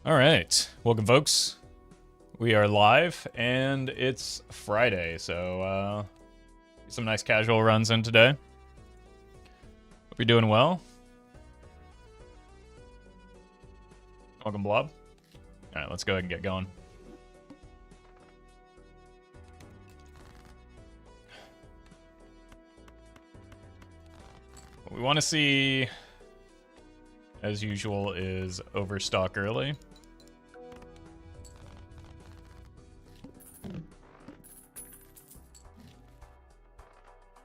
All right, welcome, folks. We are live, and it's Friday, so some nice casual runs in today. Hope you're doing well. Welcome, Blob. All right, let's go ahead and get going. What we want to see, as usual, is overstock early.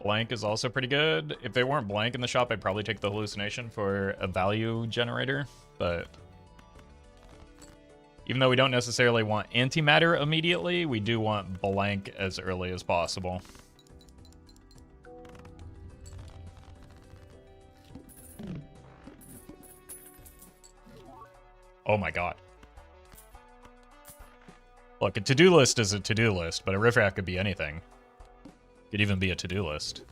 Blank is also pretty good. If they weren't blank in the shop, I'd probably take the hallucination for a value generator, but even though we don't necessarily want antimatter immediately, we do want blank as early as possible. Oh my god. Look, a to-do list is a to-do list, but a riffraff could be anything. Could even be a to-do list.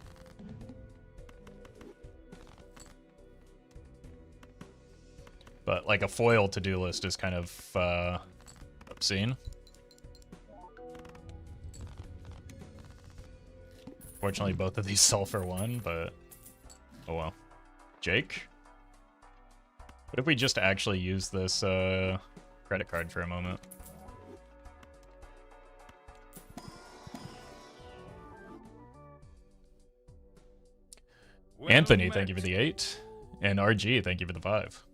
But like a foil to-do list is kind of obscene. Fortunately, both of these sell for one, but oh well. Jake? What if we just actually use this credit card for a moment? Well, Anthony, thank you for the 8. And RG, thank you for the 5.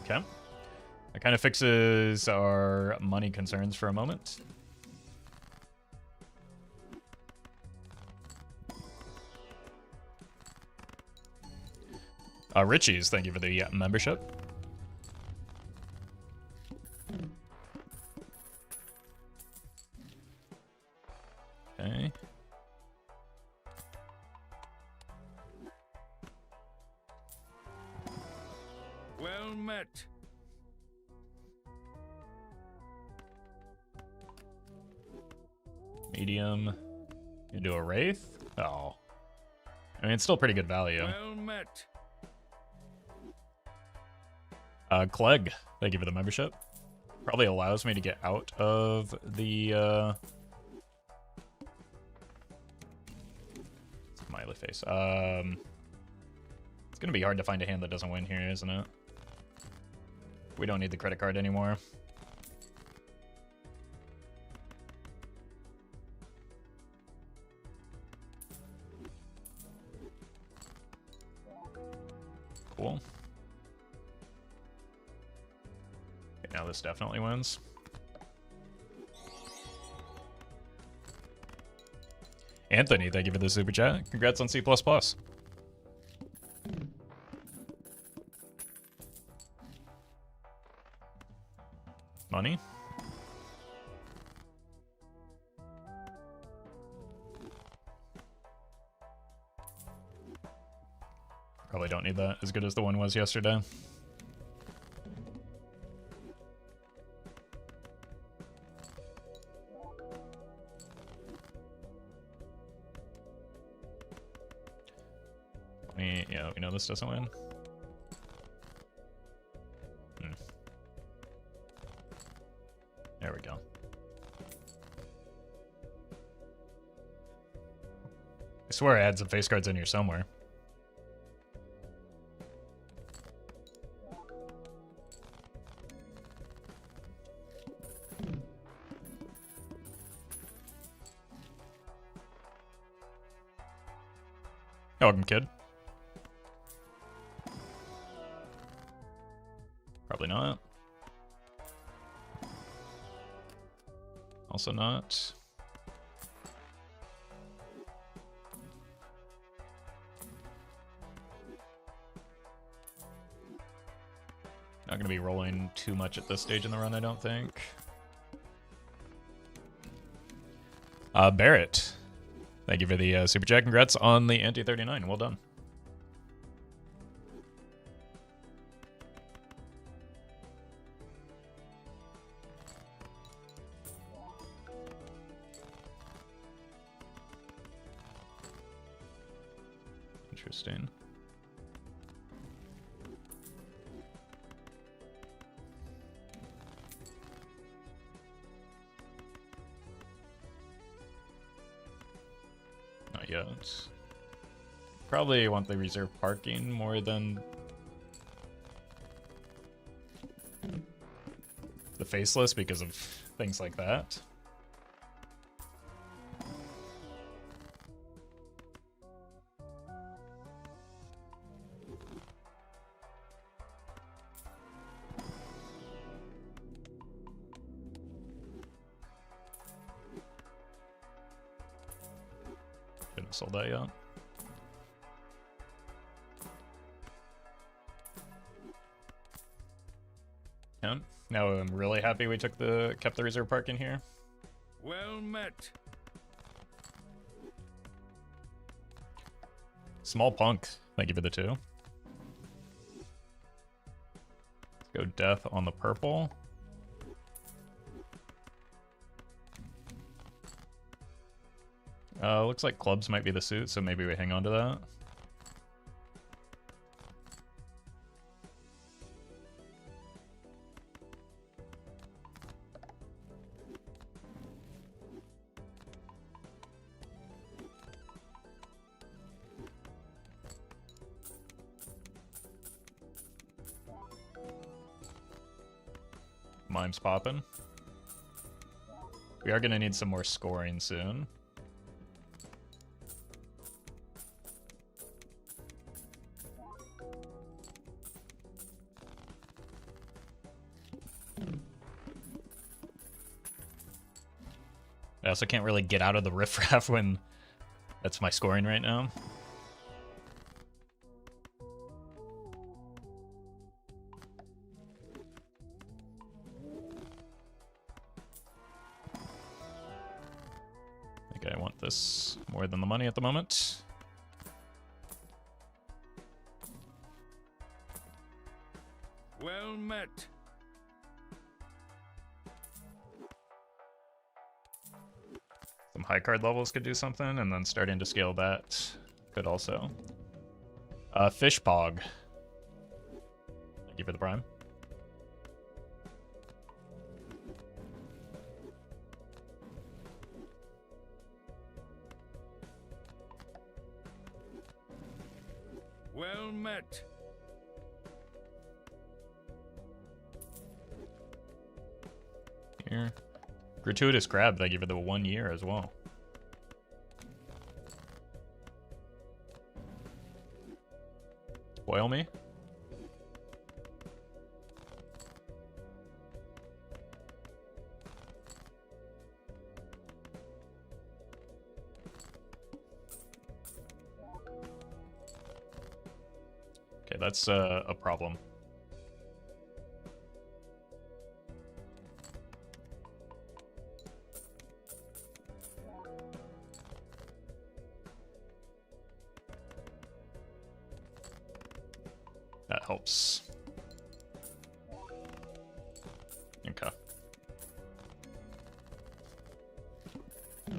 Okay. That kind of fixes our money concerns for a moment. Richie's, thank you for the membership. Okay. Well met. Medium. You do a Wraith? Oh. I mean, it's still pretty good value. Well met. Clegg, thank you for the membership. Probably allows me to get out of the, smiley face. It's gonna be hard to find a hand that doesn't win here, isn't it? We don't need the credit card anymore. Cool. Okay, now this definitely wins. Anthony, thank you for the super chat. Congrats on C++. Money. Probably don't need that as good as the one was yesterday. Yeah, we know this doesn't win. There we go. I swear I had some face cards in here somewhere. Welcome, kid. Probably not. Also not. Not gonna be rolling too much at this stage in the run, I don't think. Barrett, thank you for the super chat. Congrats on the anti-39. Well done. Interesting. Probably want the reserve parking more than the faceless because of things like that. Shouldn't have sold that yet. Yeah. Now I'm really happy we kept the reserve park in here. Well met. Small punk. Thank you for the 2. Let's go death on the purple. Looks like clubs might be the suit, so maybe we hang on to that. Mime's popping. We are going to need some more scoring soon. I also can't really get out of the riffraff when that's my scoring right now. I think I want this more than the money at the moment. Well met. Some high card levels could do something, and then starting to scale that could also. Fish Pog. Thank you for the prime. Well met. Here. Gratuitous Crab, thank you for the 1 year as well. Spoil me? Okay, that's a problem. That helps. Okay.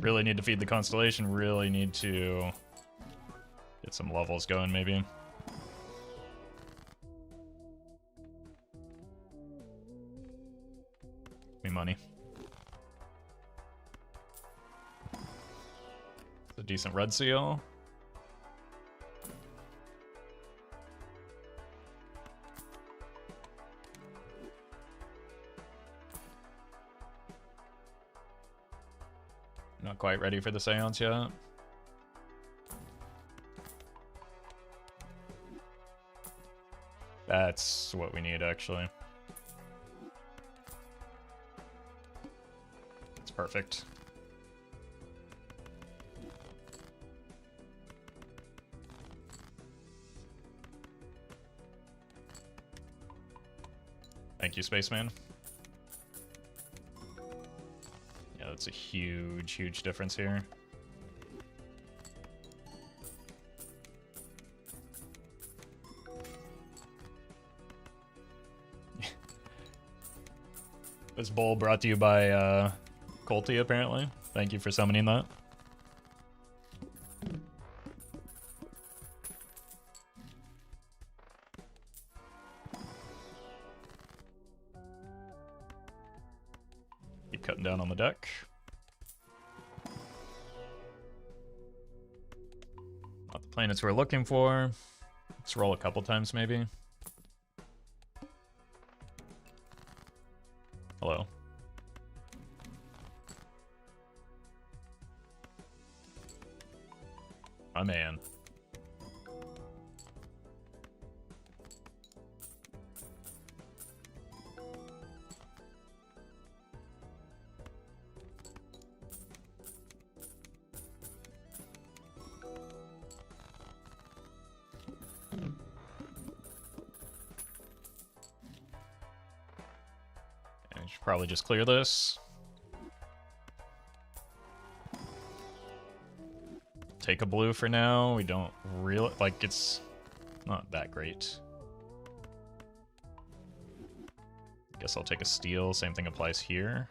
Really need to feed the constellation, really need to get some levels going, maybe. Give me money. It's a decent red seal. Not quite ready for the seance yet. That's what we need, actually. It's perfect. Thank you, Spaceman. Yeah, that's a huge, huge difference here. This bowl brought to you by Colty, apparently. Thank you for summoning that. Keep cutting down on the deck. Not the planets we're looking for. Let's roll a couple times, maybe. Hello. My man. I should probably just clear this. Take a blue for now. We don't really like it's not that great. Guess I'll take a steel. Same thing applies here.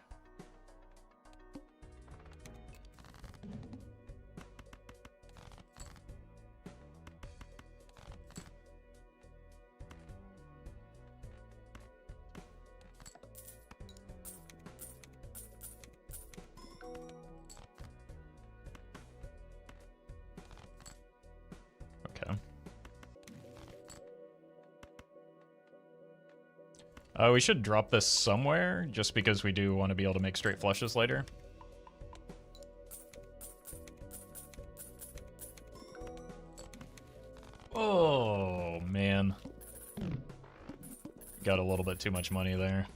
We should drop this somewhere, just because we do want to be able to make straight flushes later. Oh, man. Got a little bit too much money there.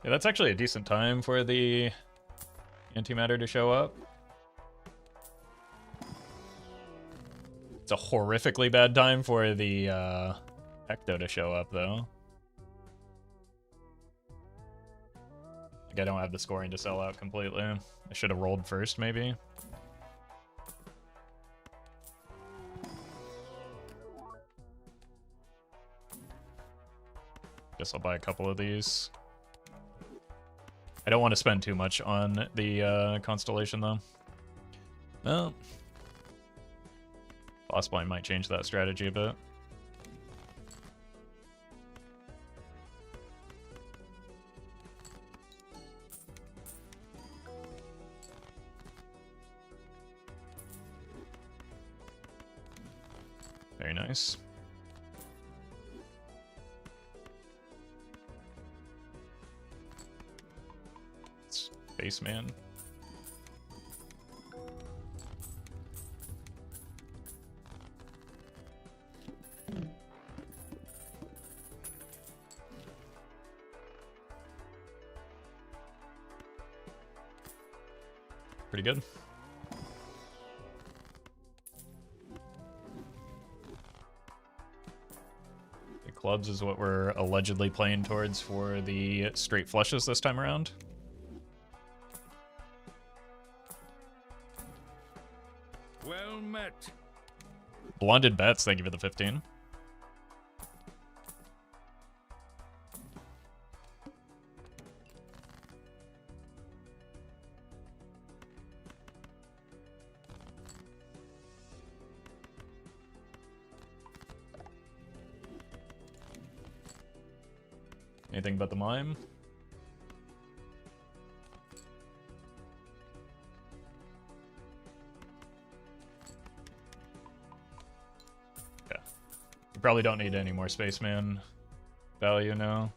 Yeah, that's actually a decent time for the antimatter to show up. It's a horrifically bad time for the Ecto to show up, though. Like, I don't have the scoring to sell out completely. I should have rolled first, maybe. Guess I'll buy a couple of these. I don't want to spend too much on the Constellation, though. Well... Possibly I might change that strategy a bit. Very nice. Spaceman. Pretty good. The clubs is what we're allegedly playing towards for the straight flushes this time around. Well met. Blonded bets, thank you for the 15. Anything but the mime? Yeah. You probably don't need any more spaceman value now.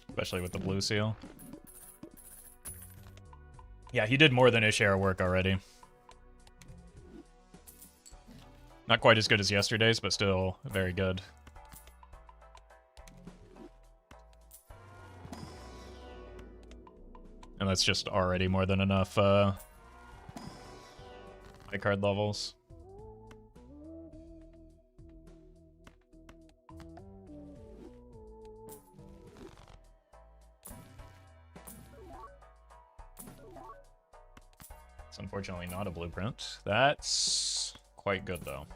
Especially with the blue seal. Yeah, he did more than his share of work already. Not quite as good as yesterday's, but still very good. And that's just already more than enough high card levels. It's unfortunately not a blueprint. That's quite good, though.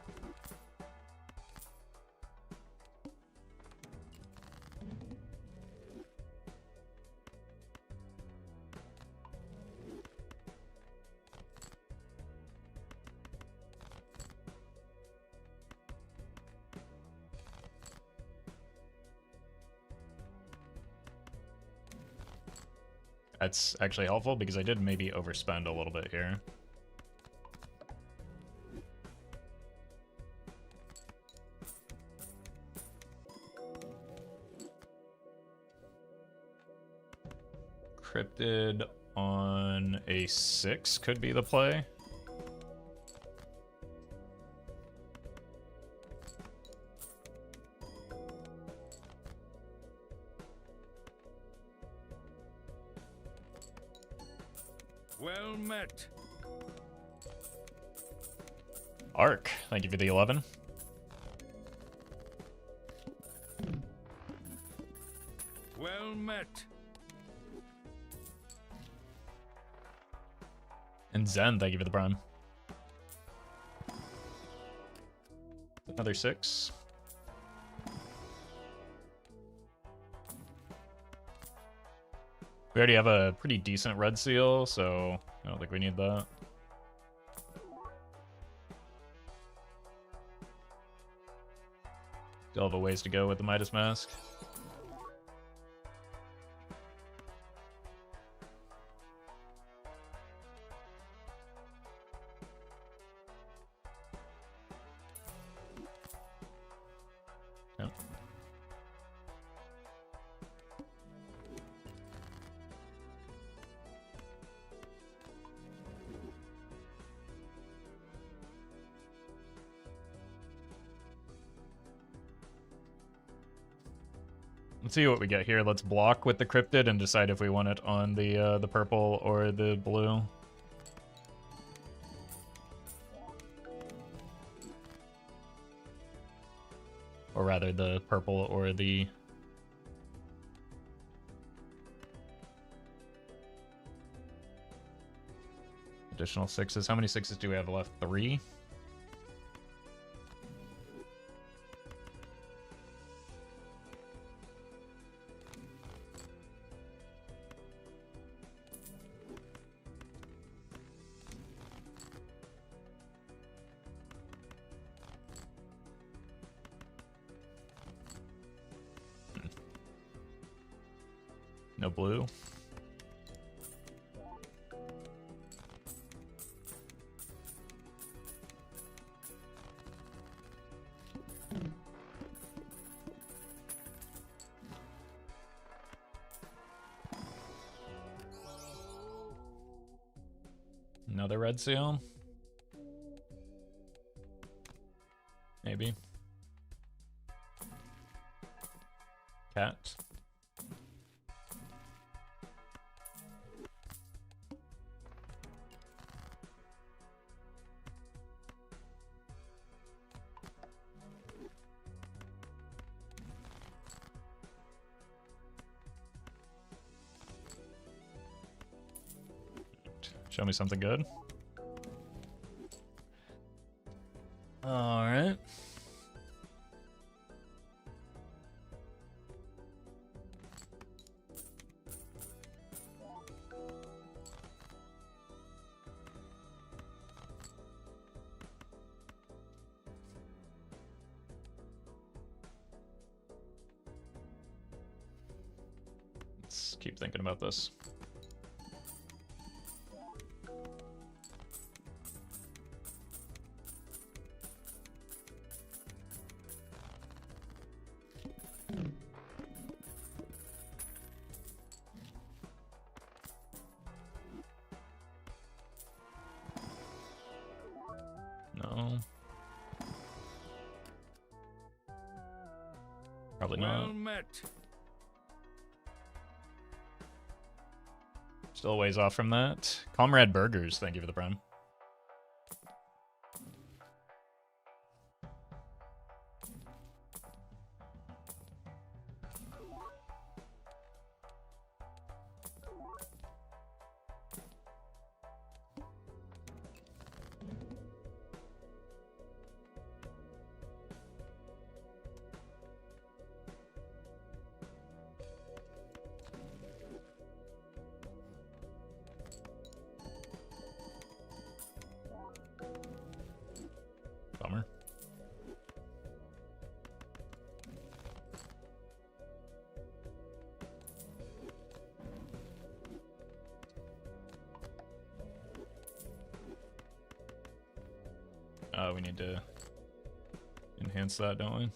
That's actually helpful because I did maybe overspend a little bit here. Cryptid on a 6 could be the play. Well met. Arc, thank you for the 11. Well met. And Zen, thank you for the prime. Another 6. We already have a pretty decent red seal, so I don't think we need that. Still have a ways to go with the Midas Mask. Yep. Let's see what we get here. Let's block with the cryptid and decide if we want it on the purple or the blue. Or rather, the purple or the... additional 6s. How many 6s do we have left? 3? No blue. Another red seal. Maybe. Cat. Show me something good. All right. Let's keep thinking about this. No. Probably not. Well met. Still a ways off from that. Comrade Burgers, thank you for the prime. We need to enhance that, don't we?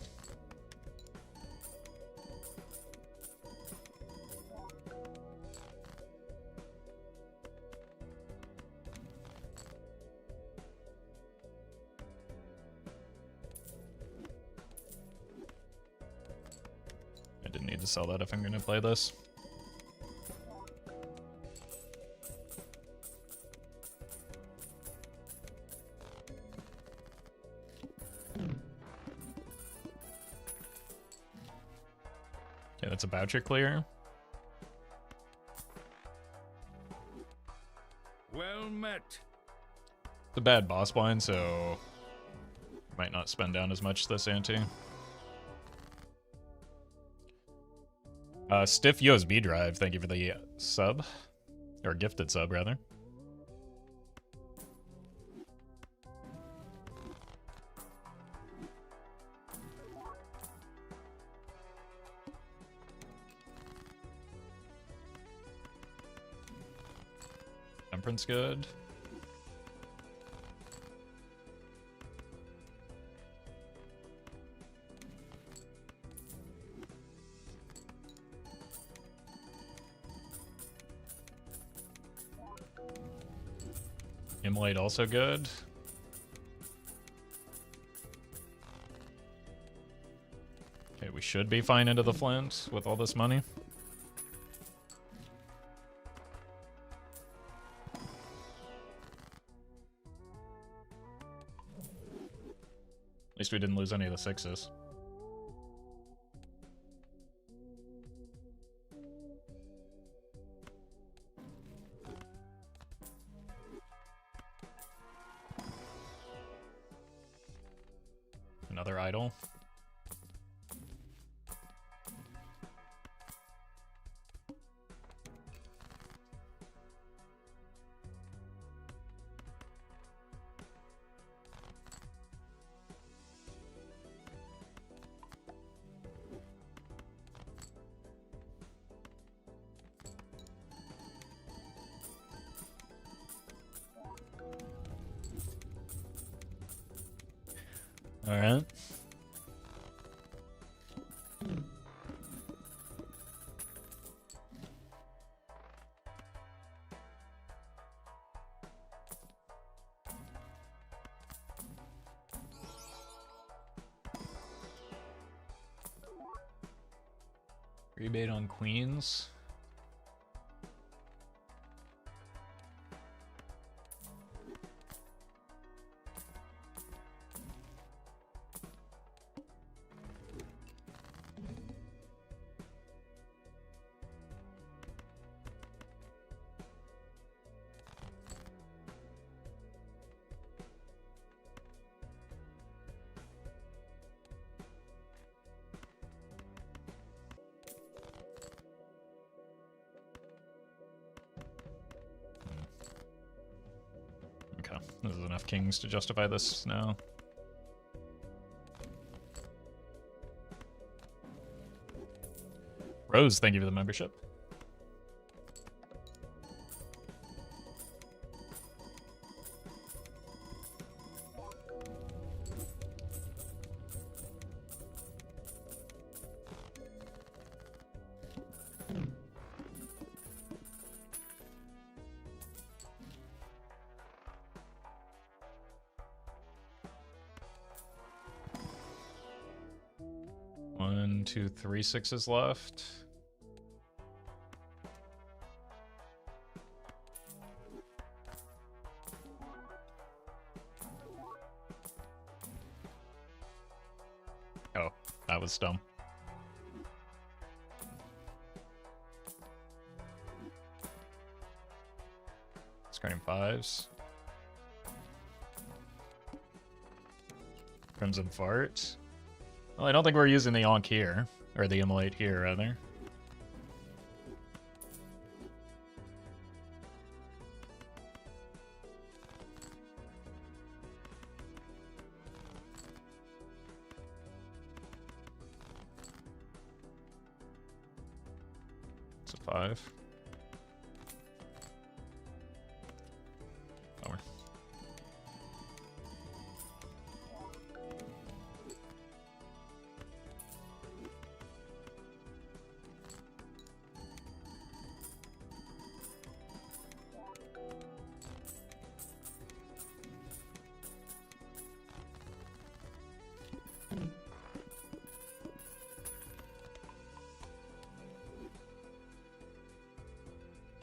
I didn't need to sell that if I'm gonna play this. Okay, that's a voucher clear. Well met. It's a bad boss blind, so might not spend down as much this ante. Stiff USB drive, thank you for the sub. Or gifted sub, rather. Temperance good. Immolate also good. Okay, we should be fine into the flint with all this money. At least we didn't lose any of the sixes. Another idol. All right. Rebate on queens. Okay, this is enough kings to justify this now. Rose, thank you for the membership. One, two, three sixes left. Oh, that was dumb. Discarding fives. Crimson Fart. Well, I don't think we're using the Onk here. Or the Immolate here, rather. It's a 5. Lower.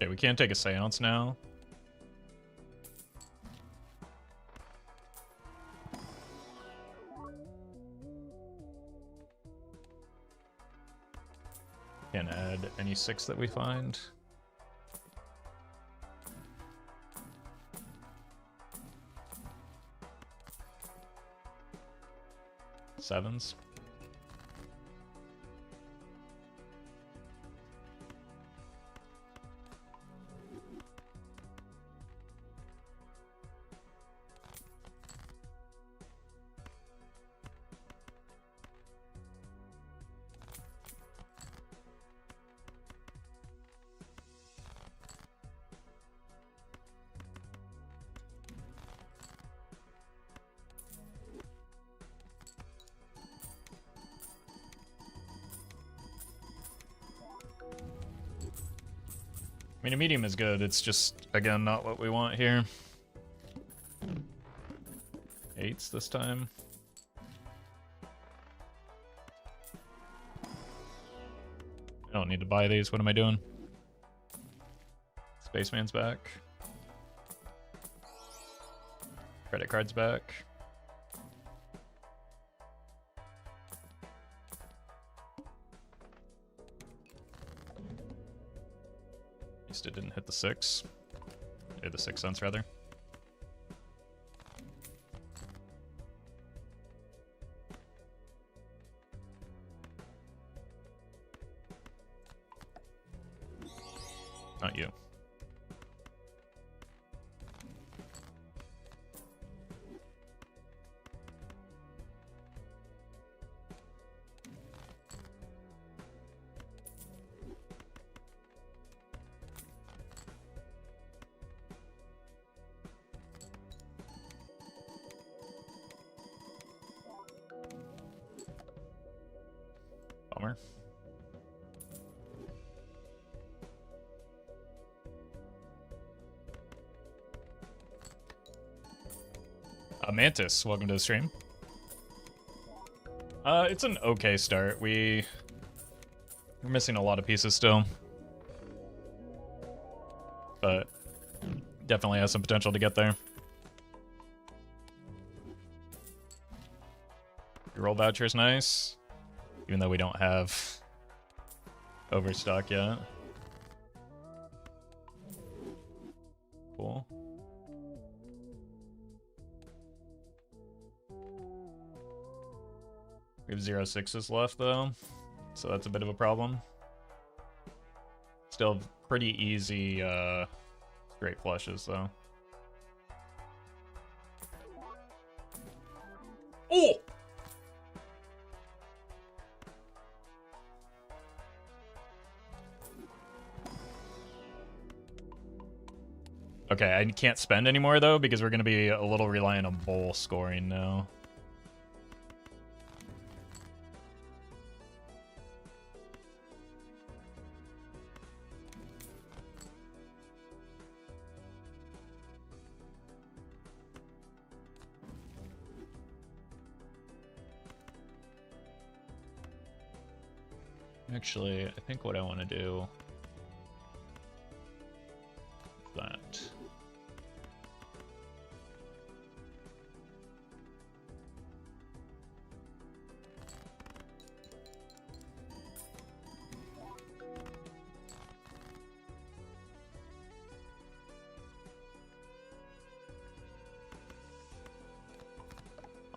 Okay, we can't take a seance now. Can't add any 6 that we find. Sevens. I mean, a medium is good. It's just, again, not what we want here. 8s this time. I don't need to buy these. What am I doing? Spaceman's back. Credit card's back. At least it didn't hit the 6. Or the 6 cents, rather. Not you. Bummer. Mantis, welcome to the stream. It's an okay start. We're missing a lot of pieces still, but definitely has some potential to get there. Your roll voucher's nice, even though we don't have overstock yet. Cool. We have 0 6s left though, so that's a bit of a problem. Still pretty easy straight flushes though. Oh! Okay, I can't spend anymore though because we're going to be a little reliant on bowl scoring now. Actually, I think what I want to do is that.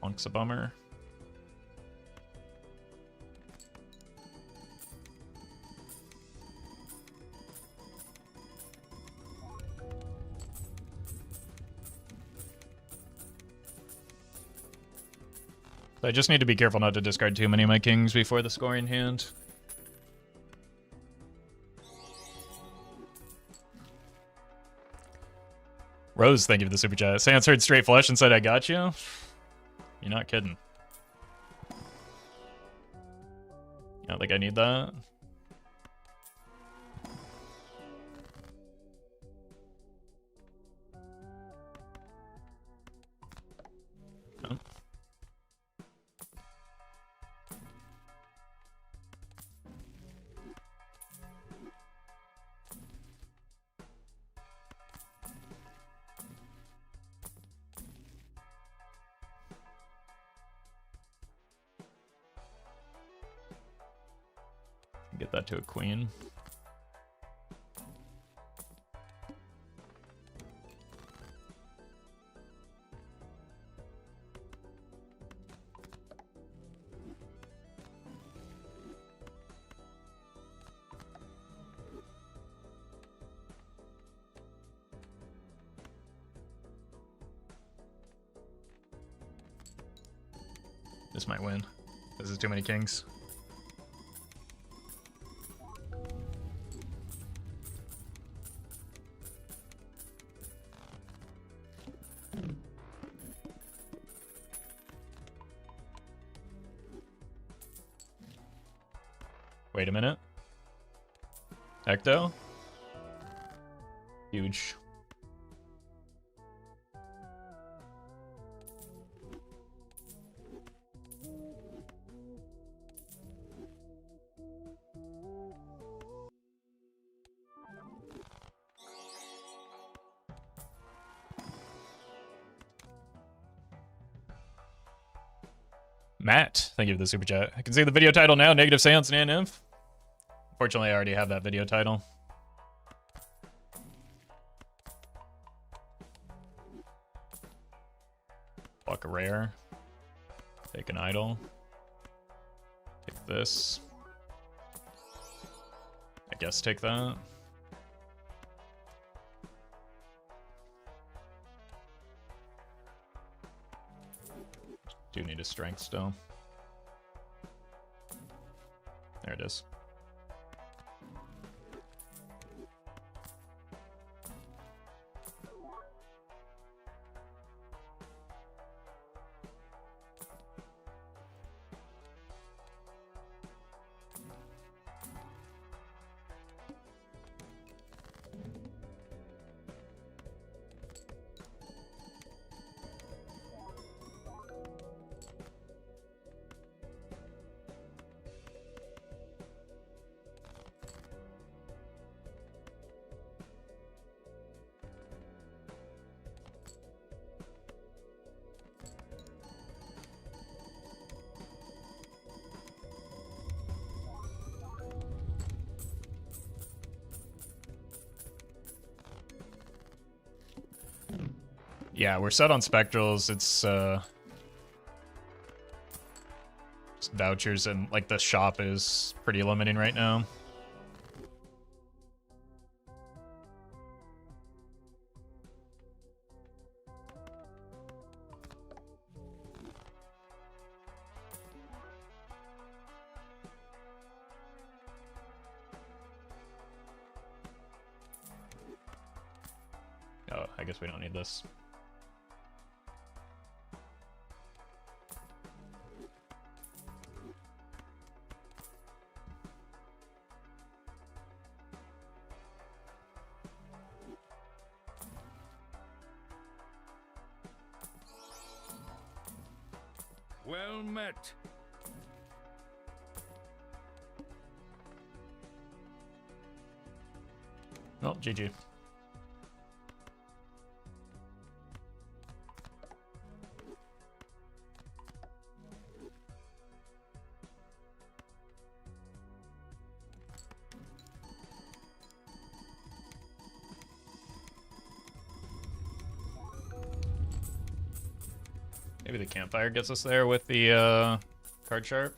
Onk's a bummer. I just need to be careful not to discard too many of my kings before the scoring hand. Rose, thank you for the super chat. Sans heard straight flush and said, I got you? You're not kidding. I don't think I need that. Oh. Get that to a queen. This might win. This is too many kings. Wait a minute. Ecto? Huge. Matt, thank you for the super chat. I can see the video title now, Negative Seance and Nymph. Fortunately, I already have that video title. Block a rare. Take an idol. Take this. I guess take that. Do need a strength still. There it is. Yeah, we're set on spectrals. It's vouchers, and like the shop is pretty limiting right now. Oh, I guess we don't need this. Well met. Well, GG. Maybe the campfire gets us there with the card sharp.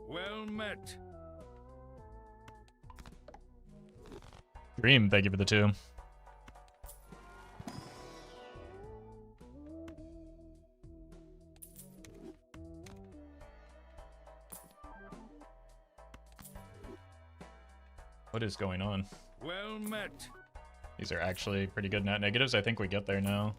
Well met. Dream, thank you for the 2. What is going on? Well met. These are actually pretty good net negatives. I think we get there now.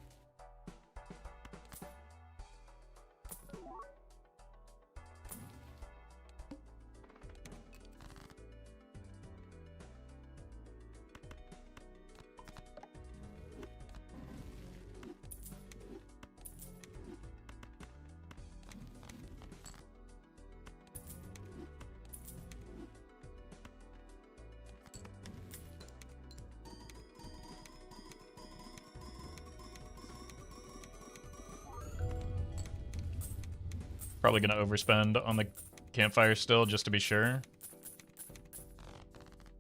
Probably gonna overspend on the campfire still, just to be sure.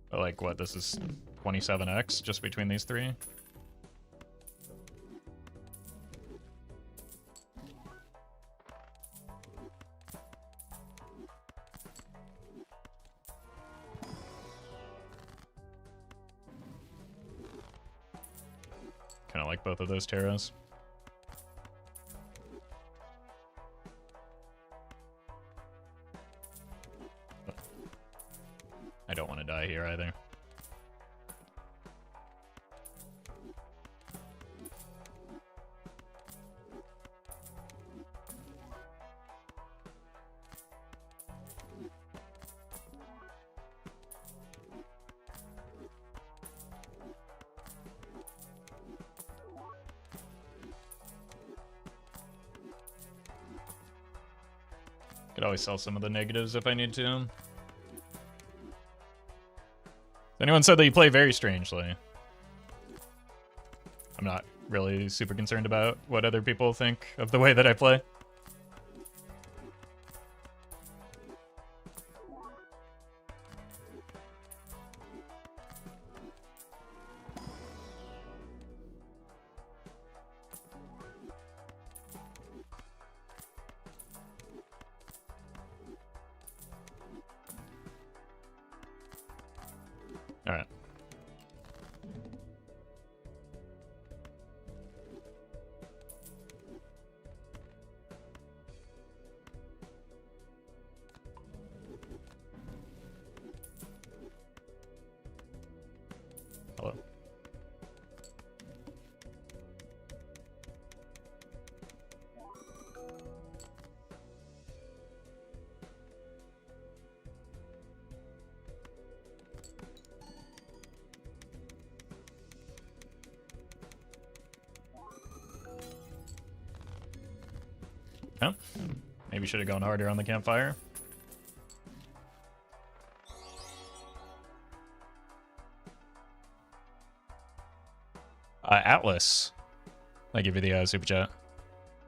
But like, what, this is 27x just between these three? Kind of like both of those Terras. I don't want to die here either. Could always sell some of the negatives if I need to. Anyone said that you play very strangely. I'm not really super concerned about what other people think of the way that I play. All right. Hello. Huh? Maybe should have gone harder on the campfire. Atlas. I give you the super chat.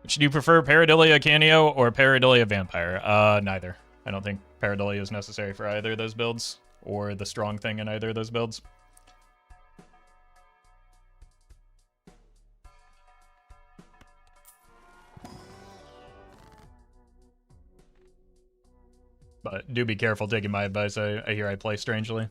Should you prefer Pareidolia Canio or Pareidolia Vampire? Neither. I don't think Pareidolia is necessary for either of those builds, or the strong thing in either of those builds. But do be careful taking my advice. I hear I play strangely.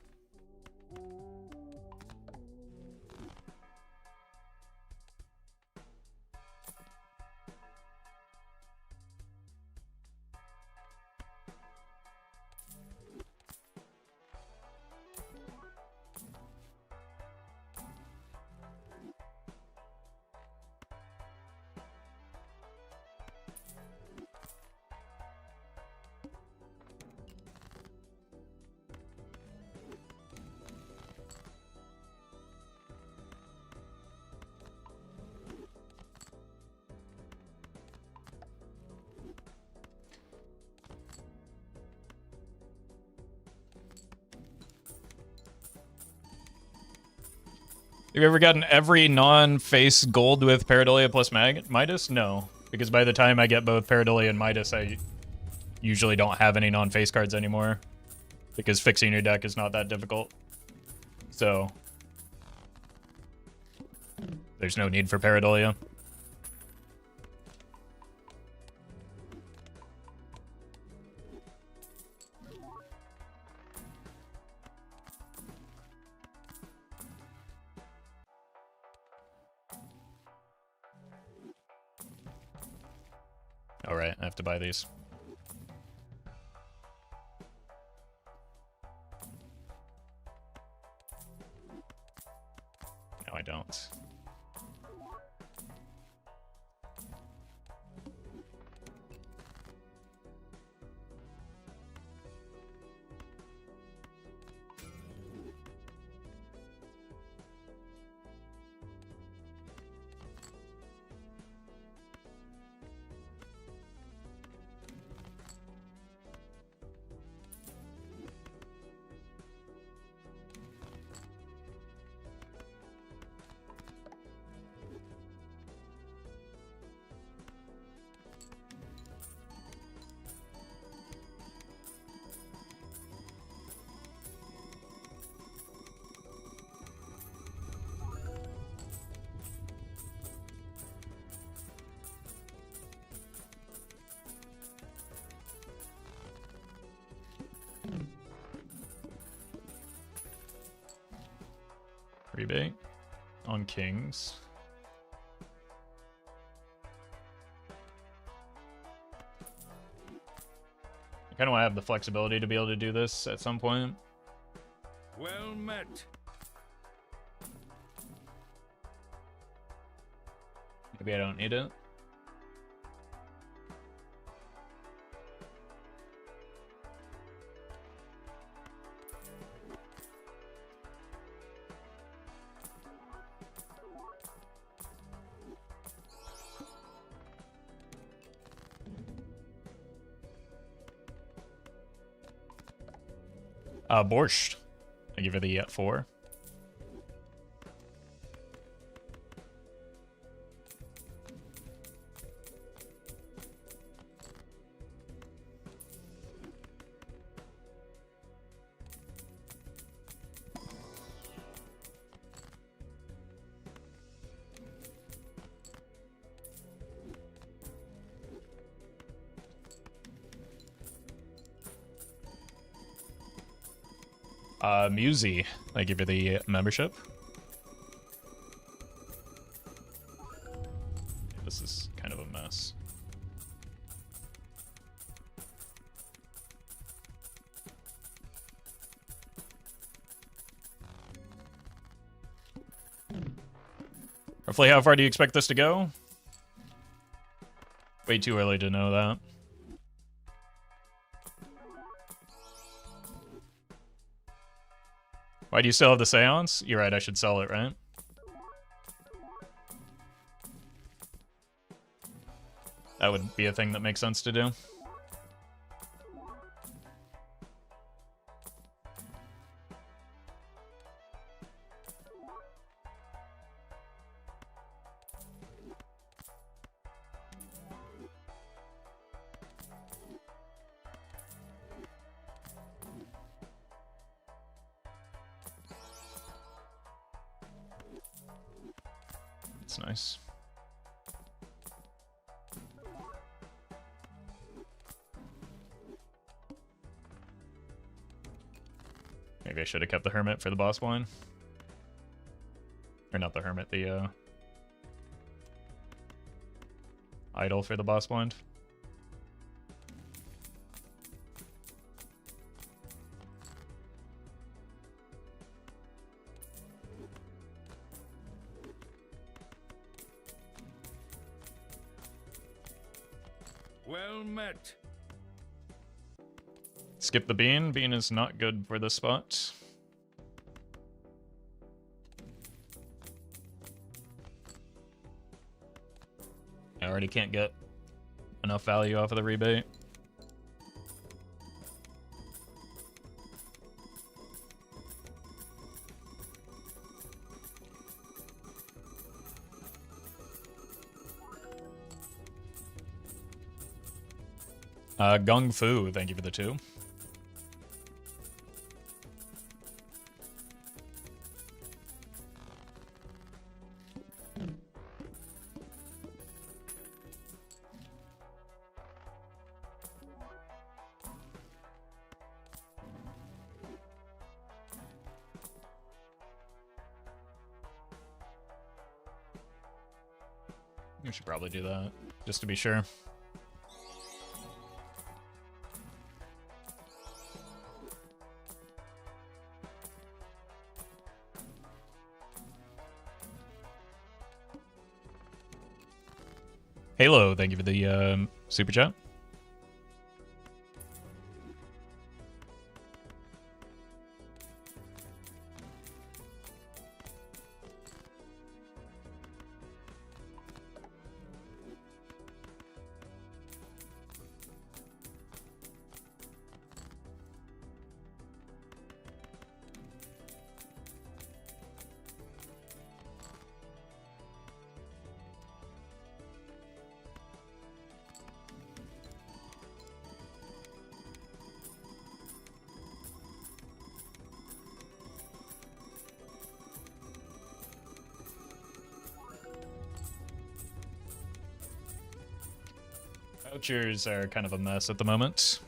Have you ever gotten every non-face gold with Pareidolia plus Midas? No, because by the time I get both Pareidolia and Midas, I usually don't have any non-face cards anymore, because fixing your deck is not that difficult. So there's no need for Pareidolia. All right, I have to buy these. No, I don't. Rebate on kings. I kind of want to have the flexibility to be able to do this at some point. Well met. Maybe I don't need it. Borscht. I give her the 4. Musey. I give her the membership. This is kind of a mess. Roughly how far do you expect this to go? Way too early to know that. Why do you still have the seance? You're right, I should sell it, right? That would be a thing that makes sense to do. That's nice. Maybe I should have kept the Hermit for the boss blind. Or not the Hermit, the Idol for the boss blind. Well met. Skip the Bean. Bean is not good for this spot. I already can't get enough value off of the rebate. Gung Fu, thank you for the 2. We should probably do that, just to be sure. Halo, thank you for the super chat. Vouchers are kind of a mess at the moment.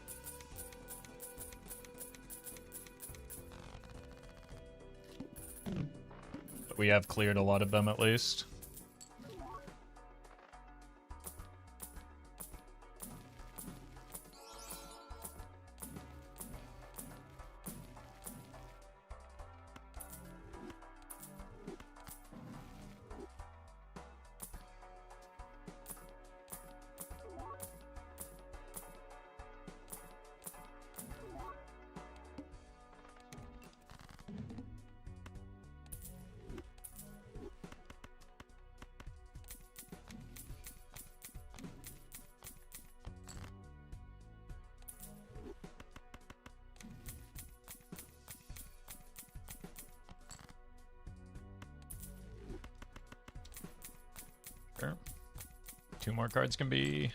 We have cleared a lot of them at least. Sure. 2 more cards can be.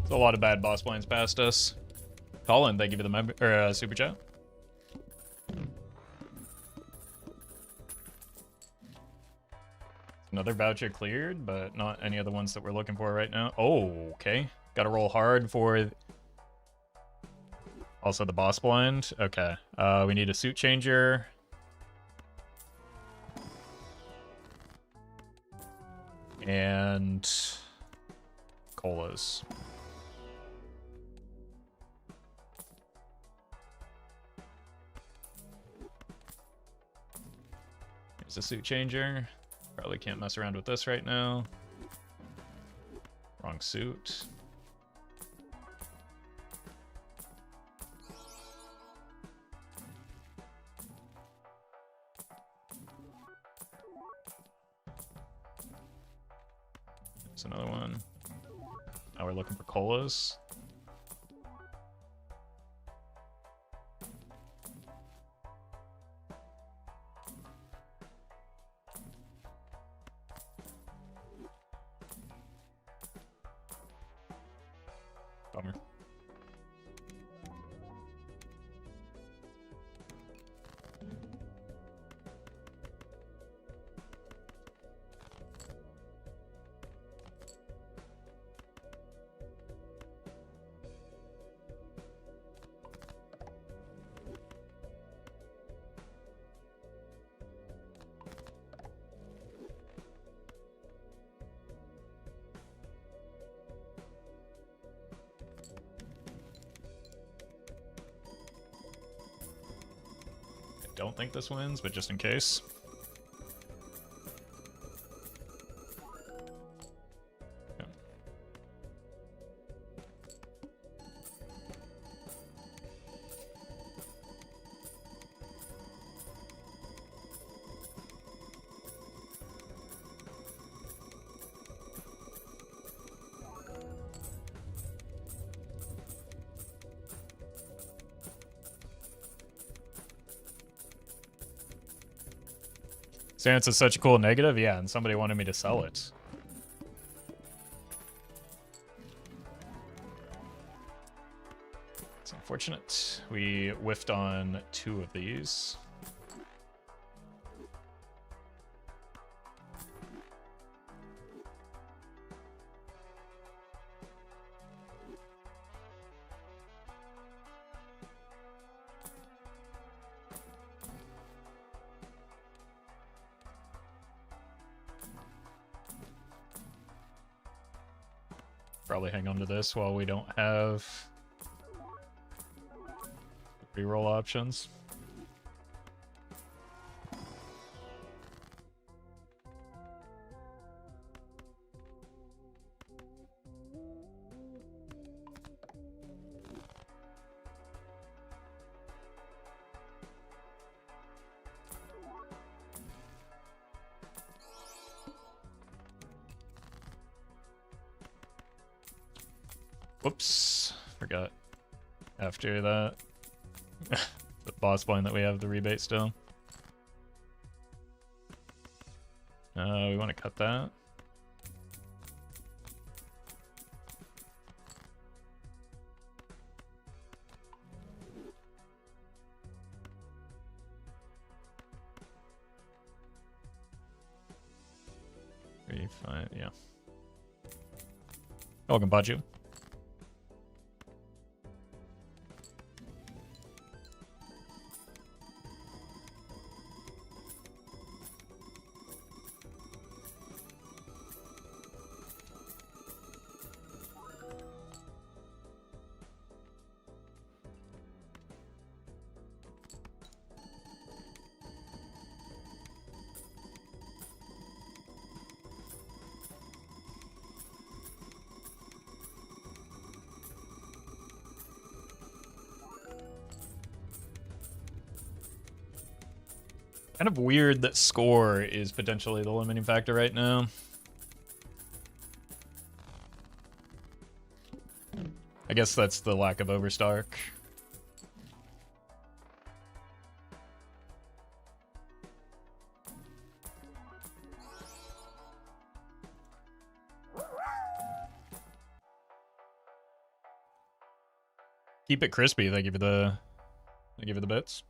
It's a lot of bad boss blinds past us. Colin, thank you for the member or super chat. Another voucher cleared, but not any of the ones that we're looking for right now. Oh, okay. Gotta roll hard for also the boss blind. Okay. We need a suit changer. And colas. Here's a suit changer. Probably can't mess around with this right now. Wrong suit. There's another one. Now we're looking for colas. Bummer. Don't think this wins, but just in case. Yeah. Sans is such a cool negative, yeah, and somebody wanted me to sell it. It's unfortunate. We whiffed on 2 of these. Probably hang on to this while we don't have reroll options. Whoops, forgot. After that, the boss blind that we have the rebate still. We want to cut that. 3, 5, yeah. Welcome, Baju. Kind of weird that score is potentially the limiting factor right now. I guess that's the lack of Overstark. Keep it crispy. Thank you for the bits.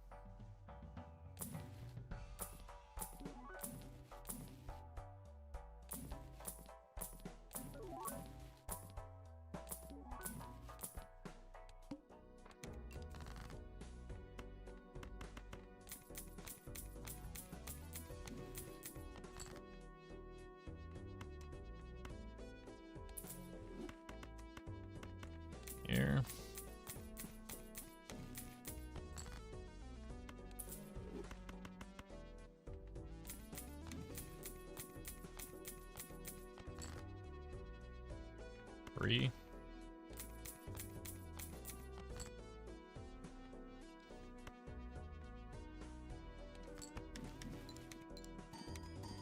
Here. Three.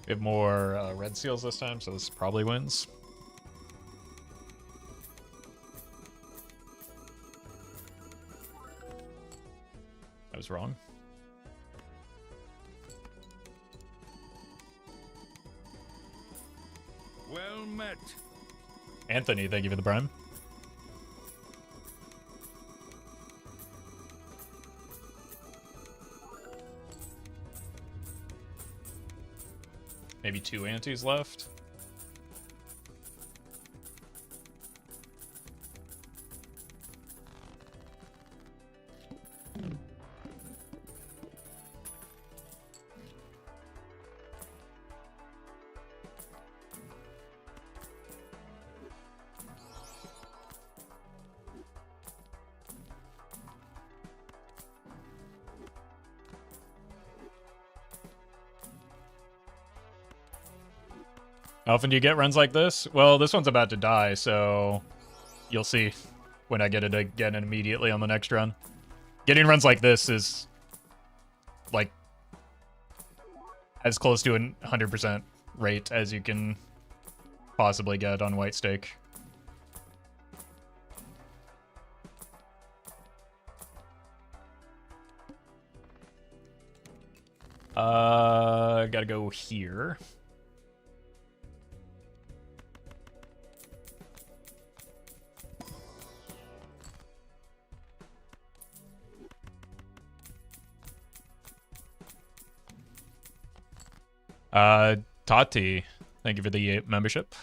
We have more red seals this time, so this probably wins. I was wrong. Well met. Anthony, thank you for the prime. Maybe 2 antes left. How often do you get runs like this? Well, this one's about to die, so you'll see when I get it again immediately on the next run. Getting runs like this is like as close to a 100% rate as you can possibly get on white stake. Gotta go here. Tati, thank you for the membership.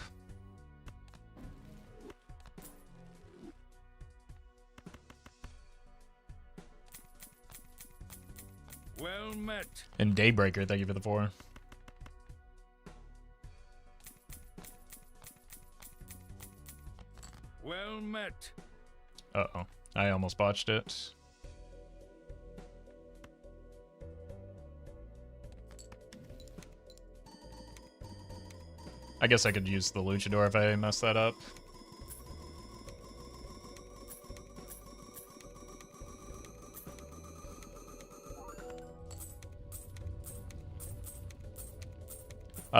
Well met. And Daybreaker, thank you for the 4. Well met. Uh-oh, I almost botched it. I guess I could use the Luchador if I mess that up.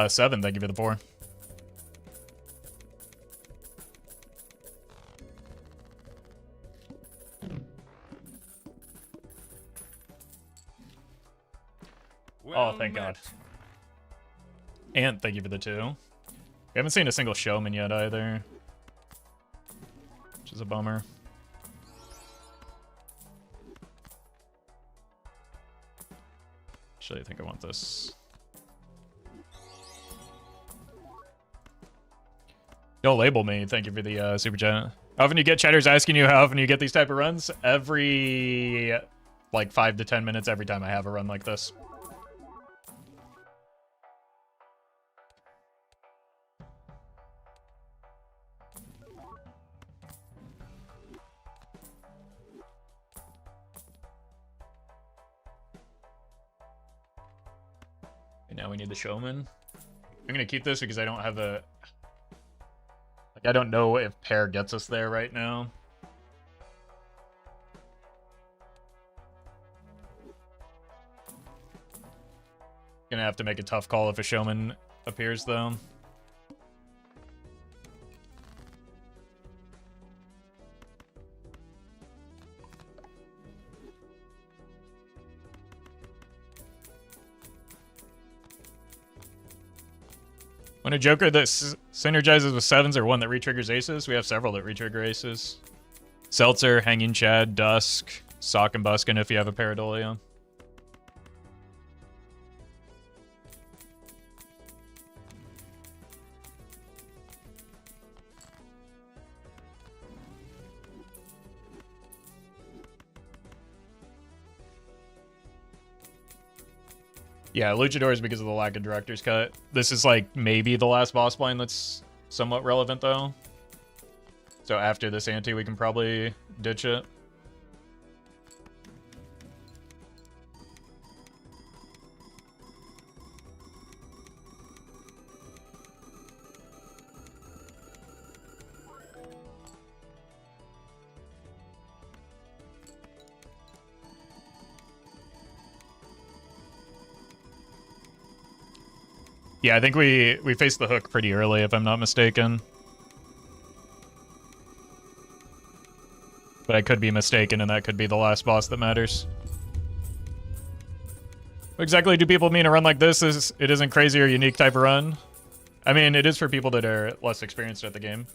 Seven, thank you for the 4. Well Oh, thank met. God. And thank you for the 2. We haven't seen a single showman yet either, which is a bummer. Actually, I think I want this. Don't label me. Thank you for the super chat. How often you get chatters asking you how often you get these type of runs? Every like 5 to 10 minutes every time I have a run like this. And now we need the showman. I'm gonna keep this because I don't have a... Like, I don't know if pair gets us there right now. Gonna have to make a tough call if a showman appears, though. When a Joker that synergizes with 7s or one that retriggers aces, we have several that retrigger aces. Seltzer, Hanging Chad, Dusk, Sock and Buskin if you have a Pareidolia. Yeah, Luchador is because of the lack of director's cut. This is like maybe the last boss blind that's somewhat relevant though. So after this ante, we can probably ditch it. Yeah, I think we faced the hook pretty early, if I'm not mistaken. But I could be mistaken, and that could be the last boss that matters. What exactly do people mean a run like this? It isn't crazy or unique type of run? I mean, it is for people that are less experienced at the game.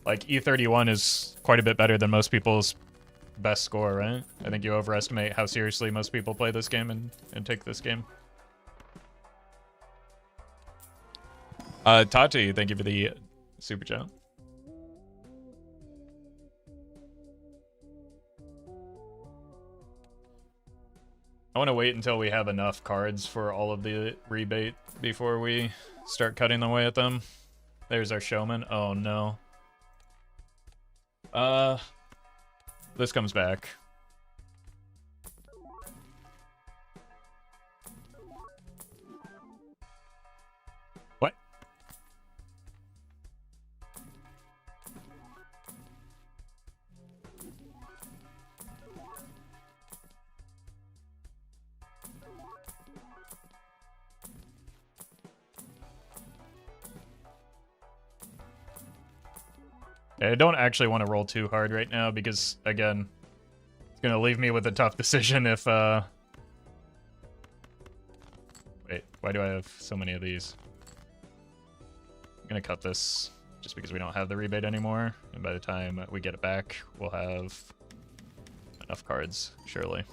Like, E31 is quite a bit better than most people's best score, right? I think you overestimate how seriously most people play this game and take this game. Tati, thank you for the super chat. I want to wait until we have enough cards for all of the rebate before we start cutting away at them. There's our showman. Oh no. This comes back. What? I don't actually want to roll too hard right now because, again, it's going to leave me with a tough decision if, Wait, why do I have so many of these? I'm going to cut this just because we don't have the rebate anymore, and by the time we get it back, we'll have enough cards, surely.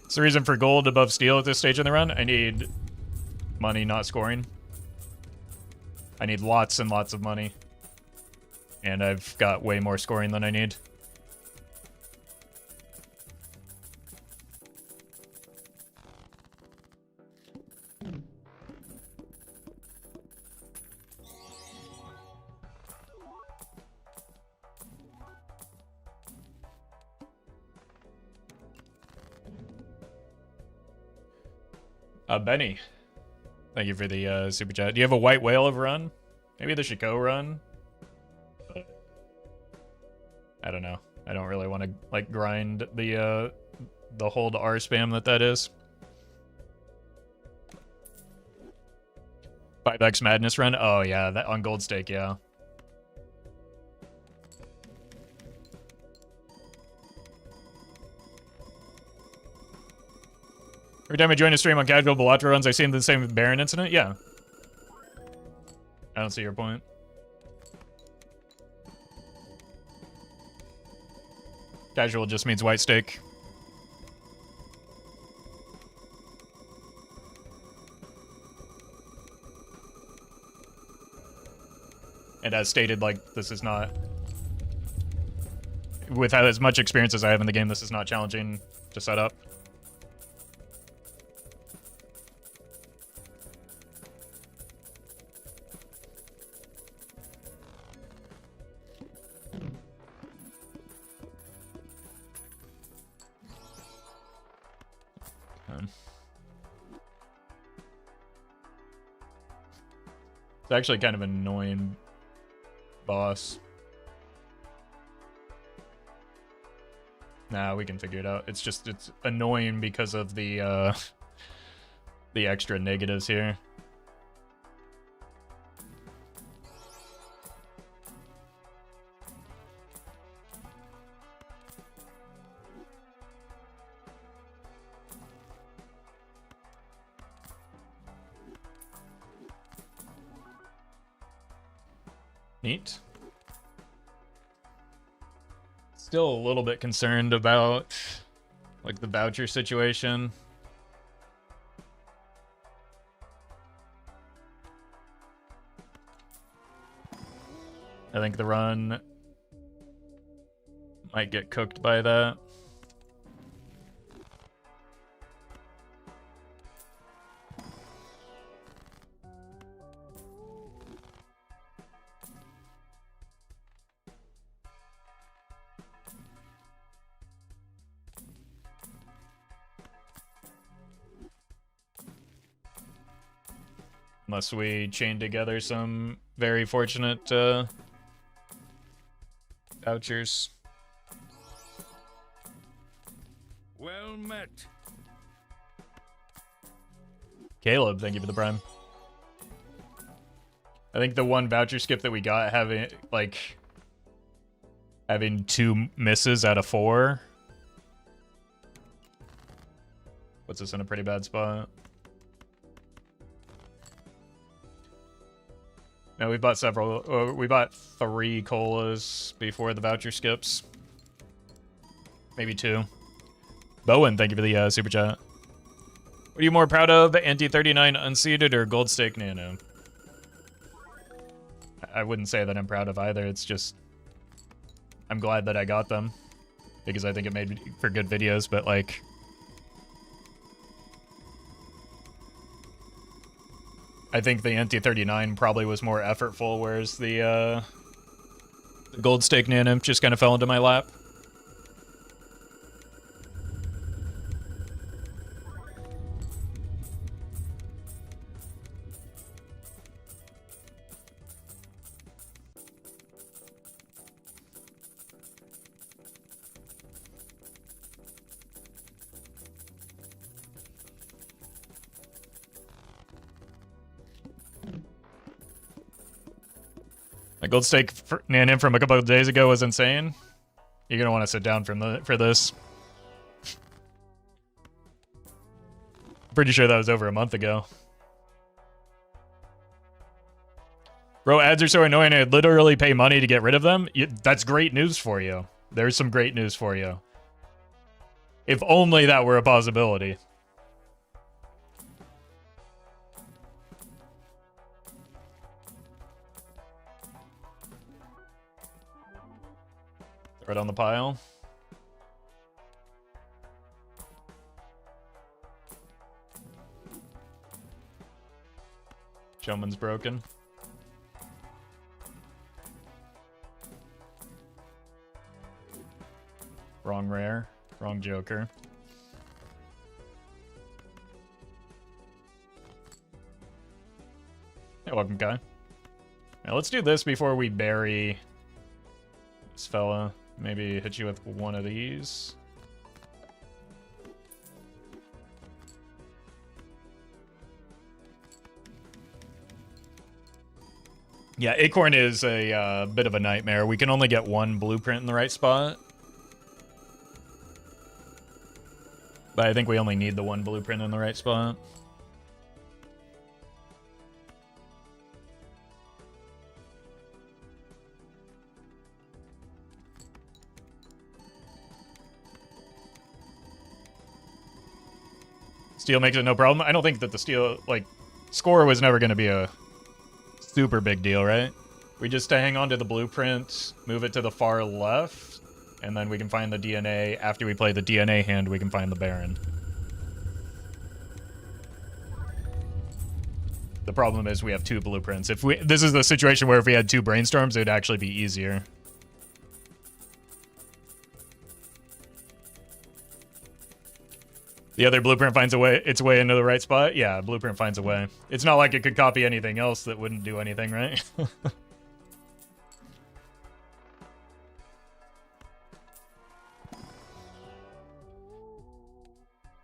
It's the reason for gold above steel at this stage in the run. I need money, not scoring. I need lots and lots of money. And I've got way more scoring than I need. Benny, thank you for the super chat. Do you have a white whale of run? Maybe the Chico run? But I don't know. I don't really want to like grind the hold R spam that is. 5x Madness run? Oh yeah, that on Gold Stake, yeah. Every time I join a stream on casual Bellatra runs, I see the same Baron incident? Yeah. I don't see your point. Casual just means white stake. And as stated, like, this is not... With as much experience as I have in the game, this is not challenging to set up. It's actually kind of an annoying boss. Nah, we can figure it out. It's just, it's annoying because of the extra negatives here. Neat. Still a little bit concerned about, like, the voucher situation. I think the run might get cooked by that. Unless we chain together some very fortunate vouchers. Well met. Caleb, thank you for the prime. I think the one voucher skip that we got having two misses out of 4 puts us in a pretty bad spot. No, we bought several. We bought 3 colas before the voucher skips. Maybe 2. Bowen, thank you for the super chat. What are you more proud of, Anti-39 unseated or Gold Stake Nano? I wouldn't say that I'm proud of either. It's just I'm glad that I got them because I think it made for good videos, but like I think the Anti-39 probably was more effortful, whereas the Gold Stake Nano just kind of fell into my lap. The Gold Stake Nanim from a couple of days ago was insane. You're gonna want to sit down for this. Pretty sure that was over a month ago. Bro, ads are so annoying. I'd literally pay money to get rid of them. That's great news for you. There's some great news for you. If only that were a possibility. Right on the pile. Showman's broken. Wrong rare. Wrong joker. Hey, welcome, guy. Now let's do this before we bury this fella. Maybe hit you with one of these. Yeah, Acorn is a bit of a nightmare. We can only get one blueprint in the right spot. But I think we only need the one blueprint in the right spot. Steel makes it no problem. I don't think that the steel, like, score was never going to be a super big deal, right? We just hang on to the blueprint, move it to the far left, and then we can find the DNA. After we play the DNA hand, we can find the Baron. The problem is we have two blueprints. This is the situation where if we had two brainstorms, it would actually be easier. The other blueprint finds its way into the right spot. Yeah, blueprint finds a way. It's not like it could copy anything else that wouldn't do anything, right?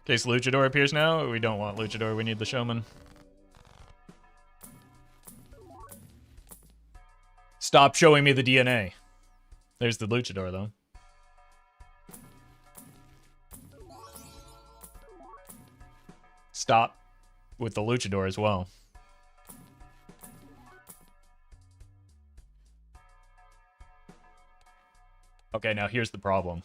In case Luchador appears now, we don't want Luchador, we need the Showman. Stop showing me the DNA. There's the Luchador, though. Stop with the Luchador as well. Okay, now here's the problem.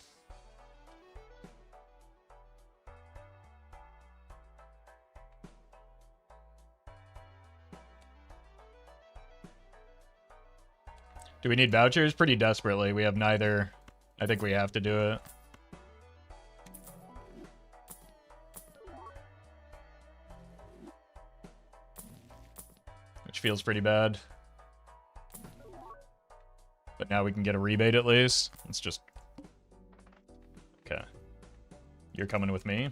Do we need vouchers? Pretty desperately. We have neither. I think we have to do it. Which feels pretty bad. But now we can get a rebate at least. Let's just... Okay. You're coming with me.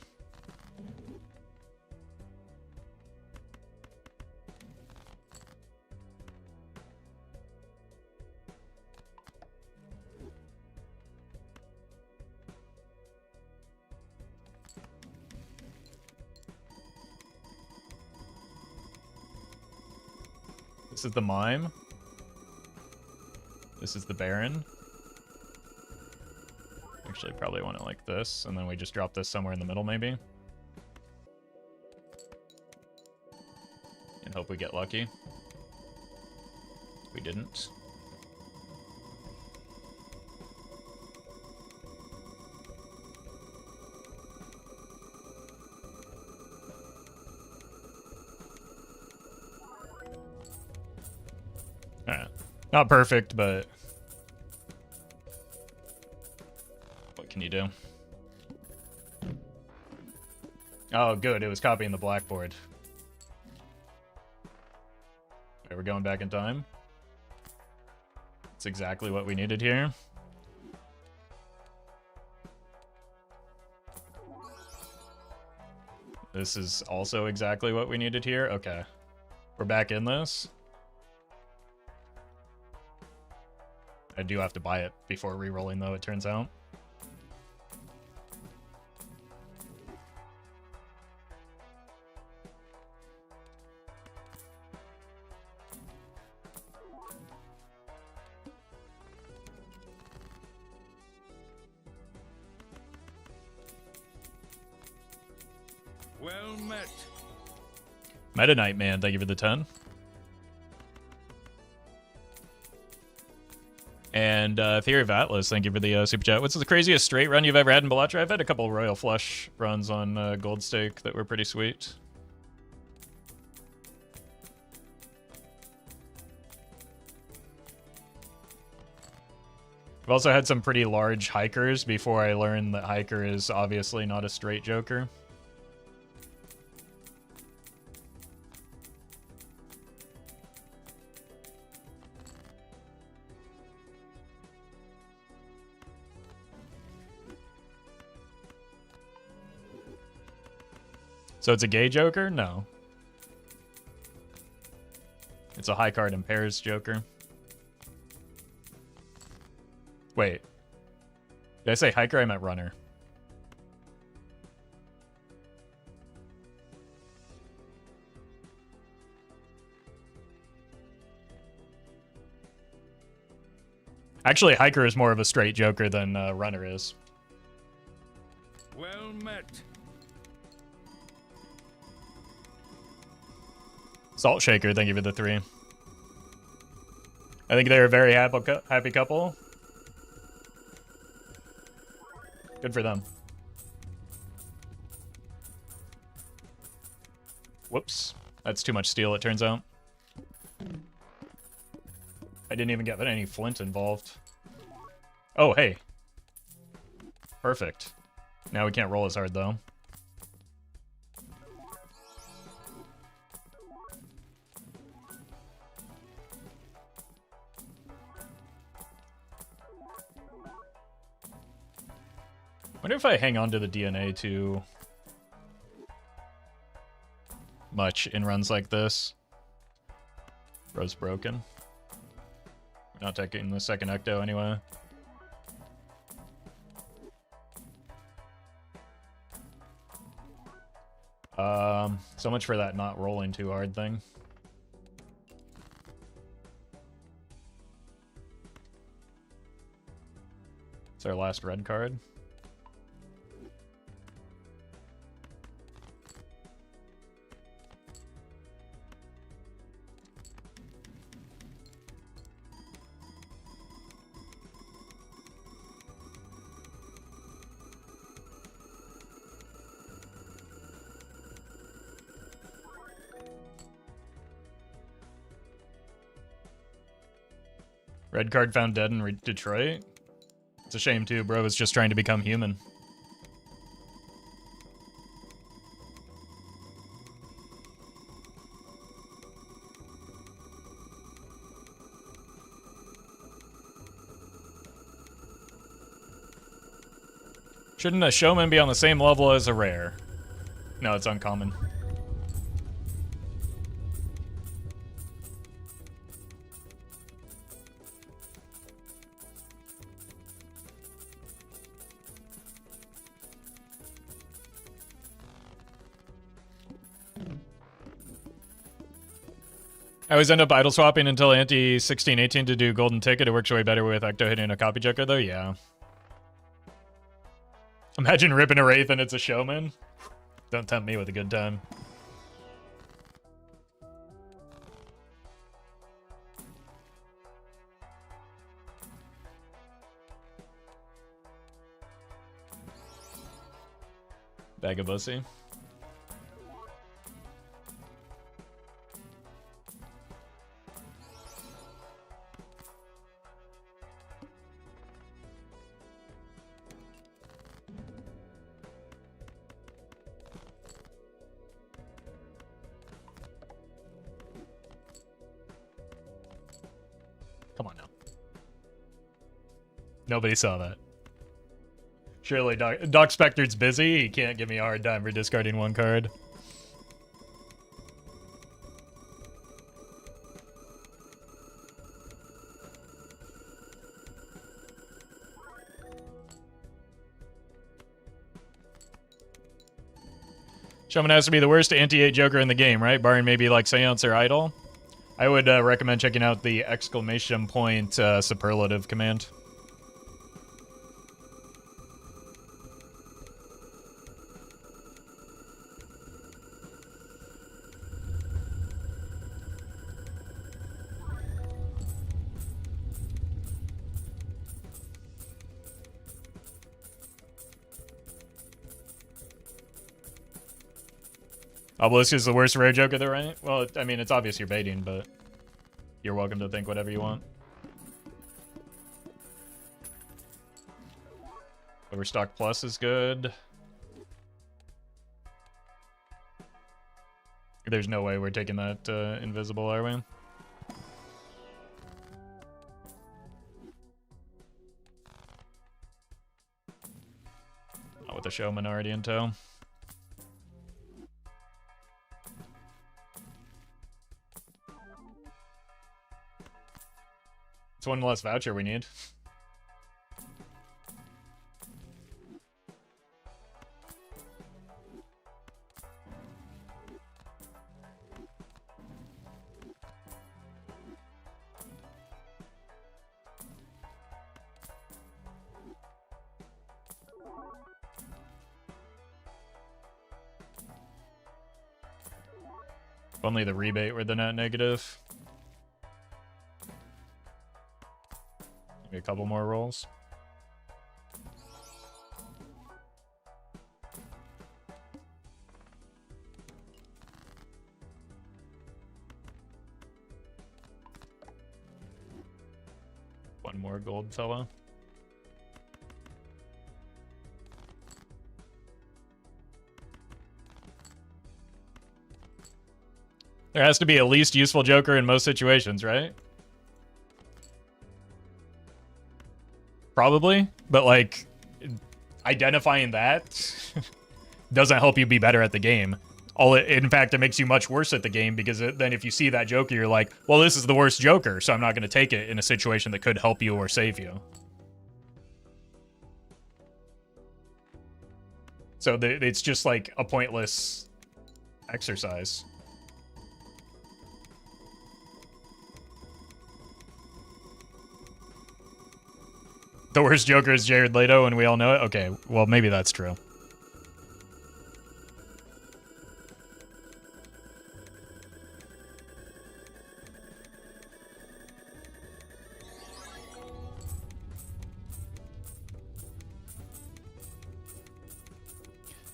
This is the Mime. This is the Baron. Actually, probably want it like this, and then we just drop this somewhere in the middle, maybe. And hope we get lucky. We didn't. Alright. Not perfect, but... what can you do? Oh, good. It was copying the blackboard. Okay, we're going back in time. That's exactly what we needed here. This is also exactly what we needed here. Okay. We're back in this. I do have to buy it before re-rolling, though, it turns out. Well met. Meta Knight, man. Thank you for the 10. And Theory of Atlas, thank you for the super chat. What's the craziest straight run you've ever had in Bellatra? I've had a couple of Royal Flush runs on Gold Stake that were pretty sweet. I've also had some pretty large hikers before I learned that hiker is obviously not a straight joker. So it's a gay joker? No. It's a high card in pairs joker. Wait. Did I say hiker? I meant runner. Actually, hiker is more of a straight joker than runner is. Well met. Salt Shaker, thank you for the 3. I think they're a very happy couple. Good for them. Whoops. That's too much steel, it turns out. I didn't even get any flint involved. Oh, hey. Perfect. Now we can't roll as hard, though. Wonder if I hang on to the DNA too much in runs like this. Bro's broken. We're not taking the second Ecto anyway. So much for that not rolling too hard thing. It's our last red card. Red card found dead in Detroit. It's a shame too, bro was just trying to become human. Shouldn't a showman be on the same level as a rare? No, it's uncommon. I always end up idle swapping until ante 16-18 to do golden ticket. It works way better with Ecto hitting a copy joker though, yeah. Imagine ripping a Wraith and it's a showman. Don't tempt me with a good time. Bag of pussy. Come on now. Nobody saw that. Surely Doc Spectre's busy. He can't give me a hard time for discarding one card. Showman has to be the worst anti-8 Joker in the game, right? Barring maybe like Seance or Idol. I would recommend checking out the exclamation point superlative command. Obelisk is the worst rare Joker there, right? Well, I mean, it's obvious you're baiting, but you're welcome to think whatever you want. Overstock Plus is good. There's no way we're taking that invisible, are we? Not with the showman already in tow. It's one less voucher we need. Only the rebate were the net negative. Maybe a couple more rolls. One more gold fella. There has to be a least useful joker in most situations, right? Probably, but like identifying that doesn't help you be better at the game. In fact, it makes you much worse at the game because then if you see that joker, you're like, well, this is the worst joker, so I'm not going to take it in a situation that could help you or save you. So it's just like a pointless exercise. The worst joker is Jared Leto, and we all know it? Okay, well, maybe that's true.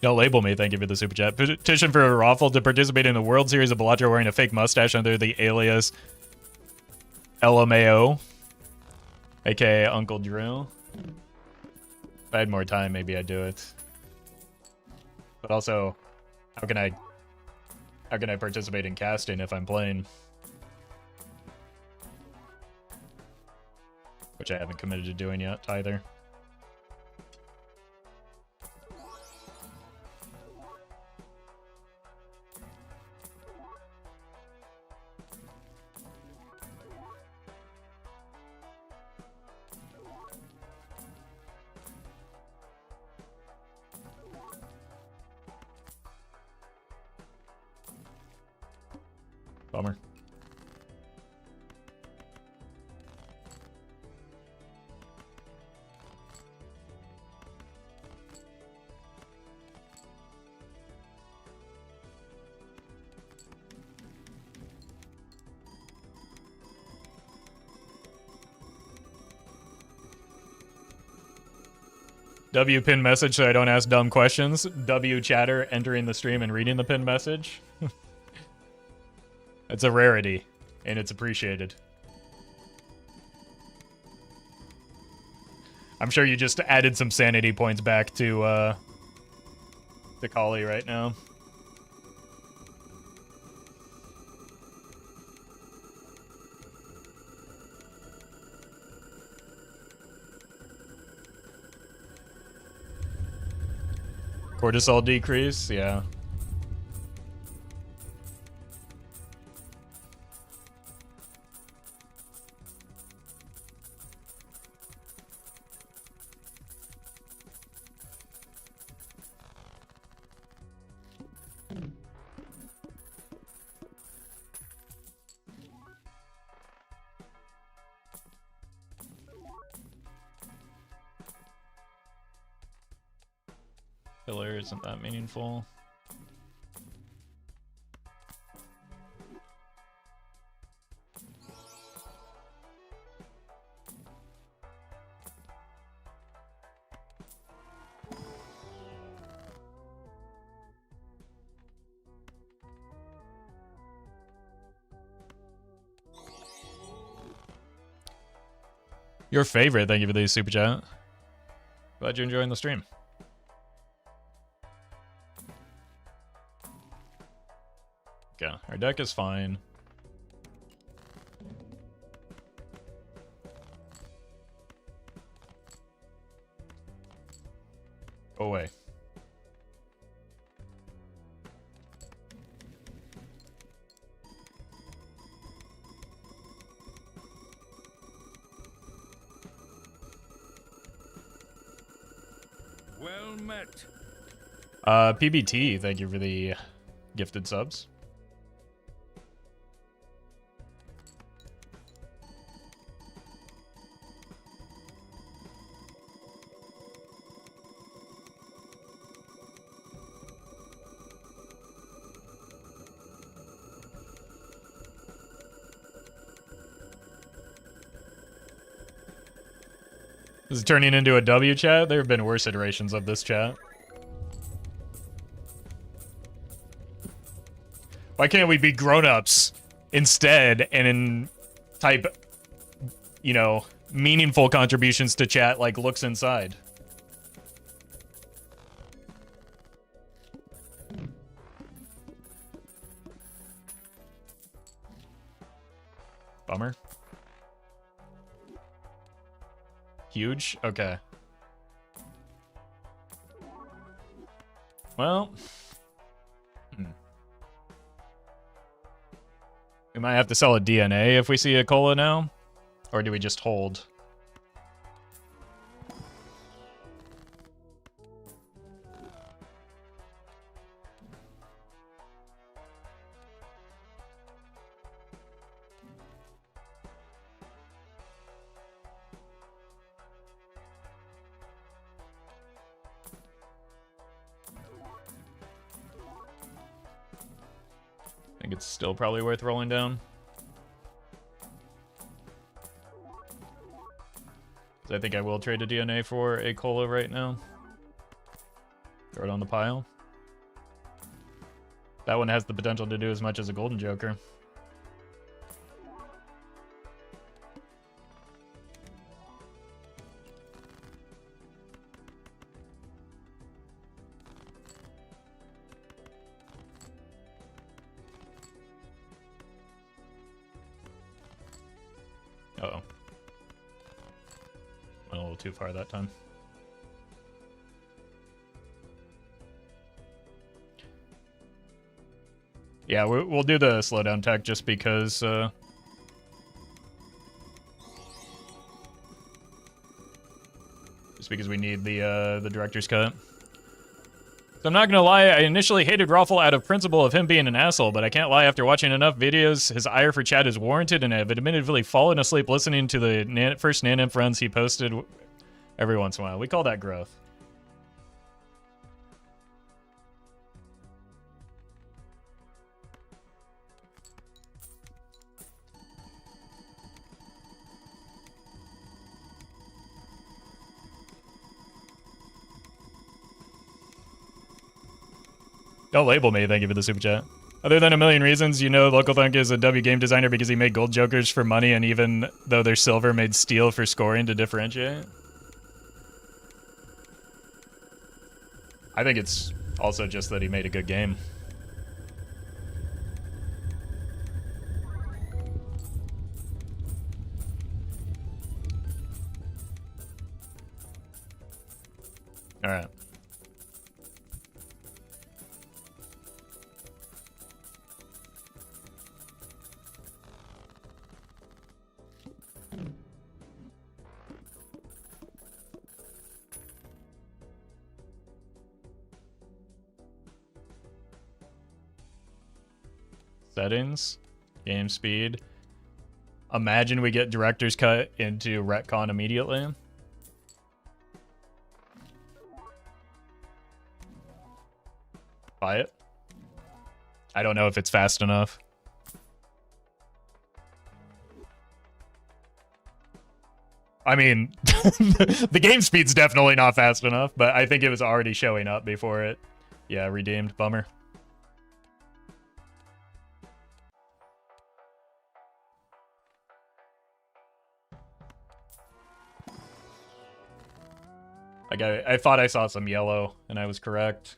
Don't label me, thank you for the super chat. Petition for a Roffle to participate in the World Series of Bellagio wearing a fake mustache under the alias LMAO, aka Uncle Drew. If I had more time, maybe I'd do it. But also, how can I participate in casting if I'm playing? Which I haven't committed to doing yet either. Bummer. W pin message so I don't ask dumb questions. W chatter entering the stream and reading the pin message. It's a rarity, and it's appreciated. I'm sure you just added some sanity points back to Kali right now. Cortisol decrease, yeah. Filler isn't that meaningful. Your favorite, thank you for the super chat. Glad you're enjoying the stream. Okay, our deck is fine. Go away. Well met. PBT, thank you for the gifted subs. Is it turning into a W chat? There have been worse iterations of this chat. Why can't we be grown-ups instead and type, you know, meaningful contributions to chat like looks inside? Bummer. Huge? Okay. Well. We might have to sell a DNA if we see a cola now. Or do we just hold? I think it's still probably worth rolling down. I think I will trade a DNA for a cola right now. Throw it on the pile. That one has the potential to do as much as a golden joker. Uh-oh. Went a little too far that time. Yeah, we'll do the slowdown tech just because... just because we need the director's cut. So I'm not gonna lie, I initially hated Roffle out of principle of him being an asshole, but I can't lie, after watching enough videos, his ire for chat is warranted, and I've admittedly fallen asleep listening to the first Nanim runs he posted every once in a while. We call that growth. Don't label me, thank you for the super chat. Other than a million reasons, you know Local Thunk is a W game designer because he made gold jokers for money, and even though they're silver, made steel for scoring to differentiate. I think it's also just that he made a good game. All right. Settings, game speed. Imagine we get director's cut into retcon immediately. Buy it. I don't know if it's fast enough. I mean, the game speed's definitely not fast enough, but I think it was already showing up before it. Yeah, redeemed. Bummer. Like, I thought I saw some yellow, and I was correct.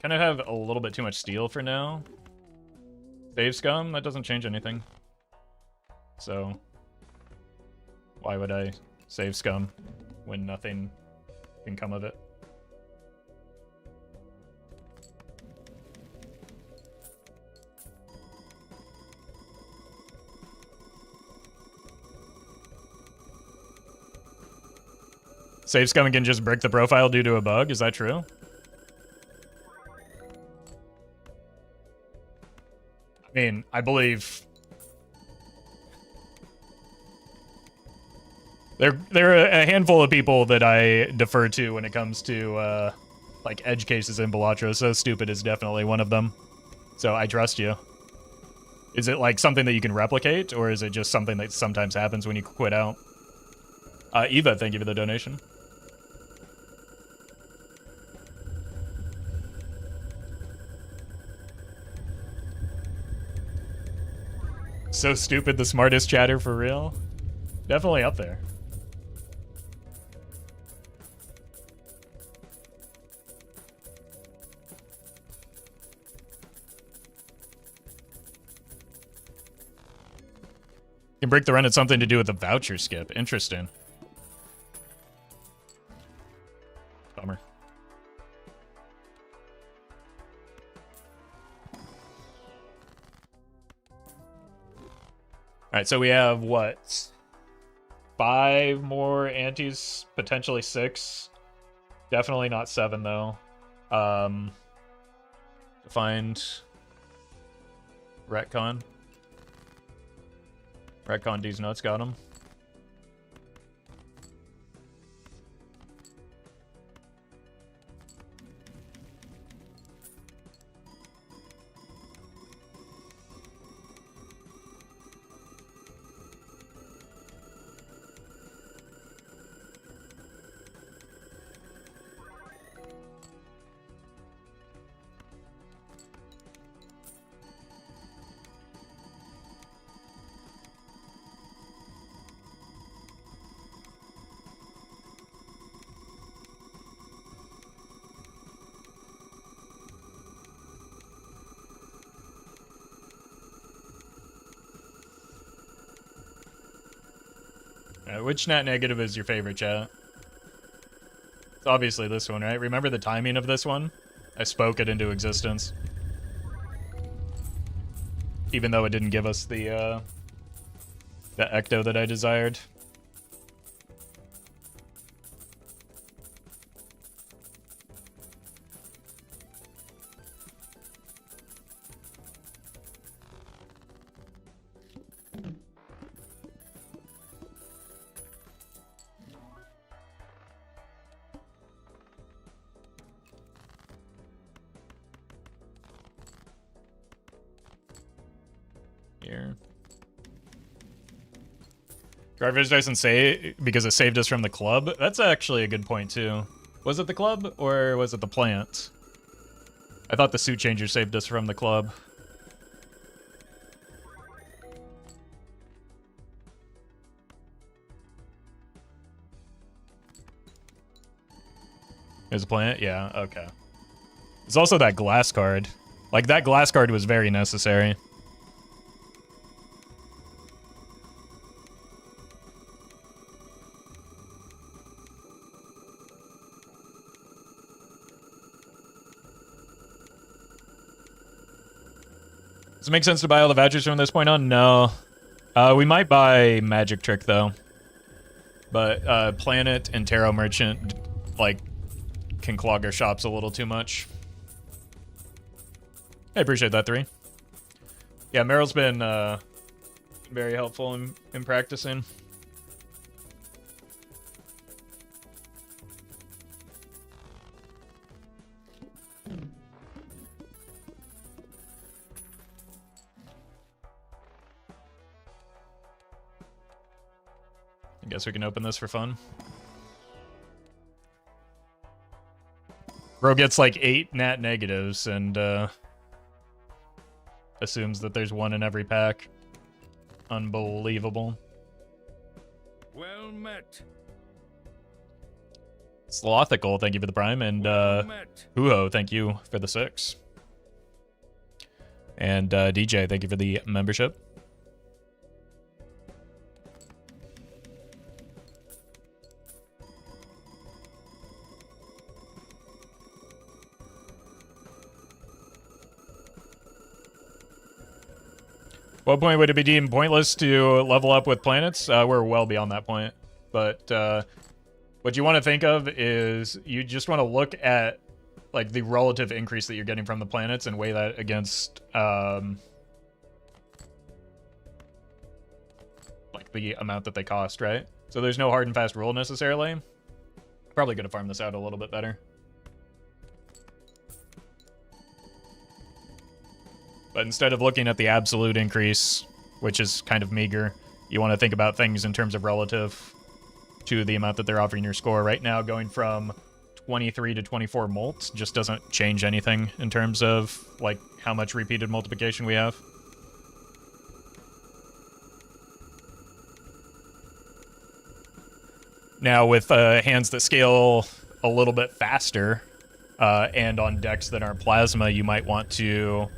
Kind of have a little bit too much steel for now. Save scum? That doesn't change anything. So, why would I save scum when nothing can come of it? Save scum can just brick the profile due to a bug? Is that true? I mean, I believe... There are a handful of people that I defer to when it comes to, like, edge cases in Balatro. So Stupid is definitely one of them. So I trust you. Is it, like, something that you can replicate? Or is it just something that sometimes happens when you quit out? Eva, thank you for the donation. So stupid, the smartest chatter for real. Definitely up there. Can break the run had something to do with the voucher skip. Interesting. Bummer. Alright, so we have what? 5 more antis, potentially 6. Definitely not 7 though. Find retcon. Retcon D's nuts, got him. Which net negative is your favorite, chat? It's obviously this one, right? Remember the timing of this one? I spoke it into existence. Even though it didn't give us the ecto that I desired. Here. Garbage doesn't say because it saved us from the club. That's actually a good point too. Was it the club or was it the plant? I thought the suit changer saved us from the club. There's a plant? Yeah, okay. It's also that glass card. Like, that glass card was very necessary. Does it make sense to buy all the vouchers from this point on? No. We might buy Magic Trick, though. But Planet and Tarot Merchant, like, can clog our shops a little too much. I appreciate that, 3. Yeah, Meryl's been very helpful in practicing. I guess we can open this for fun. Bro gets like 8 nat negatives and assumes that there's one in every pack. Unbelievable. Well met. Slothical, thank you for the prime, and Huho, thank you for the 6. And DJ, thank you for the membership. What point would it be deemed pointless to level up with planets? We're well beyond that point. But what you want to think of is you just want to look at like the relative increase that you're getting from the planets and weigh that against like the amount that they cost, right? So there's no hard and fast rule necessarily. Probably gonna farm this out a little bit better. But instead of looking at the absolute increase, which is kind of meager, you want to think about things in terms of relative. to the amount that they're offering your score. Right now, going from 23 to 24 molt just doesn't change anything in terms of like how much repeated multiplication we have. Now with hands that scale a little bit faster and on decks that aren't plasma, you might want to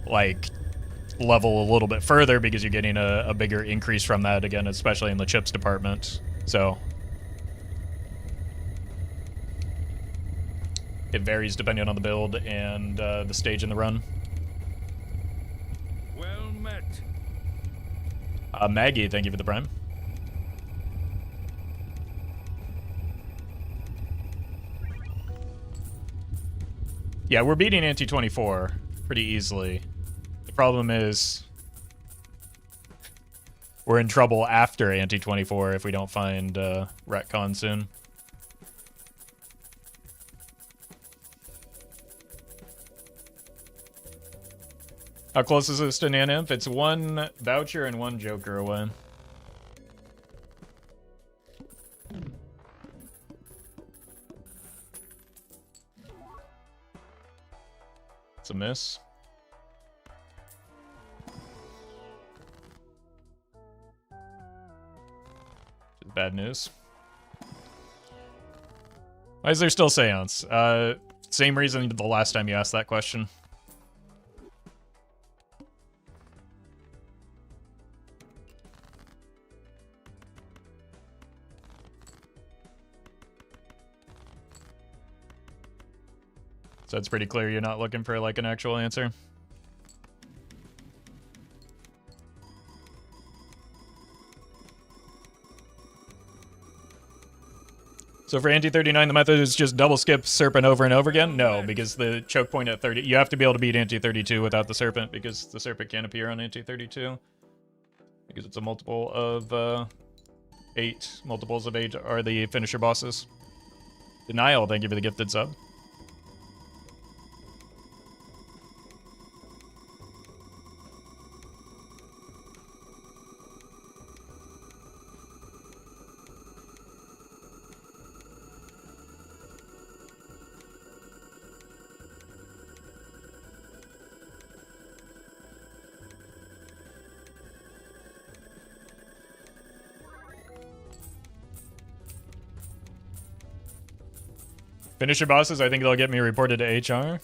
like level a little bit further because you're getting a bigger increase from that again, especially in the chips department. So it varies depending on the build and the stage in the run. Well met. Maggie, thank you for the prime. Yeah, we're beating Anti-24 pretty easily. The problem is we're in trouble after Anti-24 if we don't find retcon soon. How close is this to Nanimp? It's 1 voucher and 1 Joker away. It's a miss. Bad news. Why is there still Seance? Same reason the last time you asked that question. So it's pretty clear you're not looking for like an actual answer. So for Anti-39, the method is just double skip Serpent over and over again? No, because the choke point at 30... You have to be able to beat Anti-32 without the Serpent, because the Serpent can't appear on Anti-32. Because it's a multiple of 8. Multiples of 8 are the finisher bosses. Denial, thank you for the gifted sub. Finisher bosses, I think they'll get me reported to HR.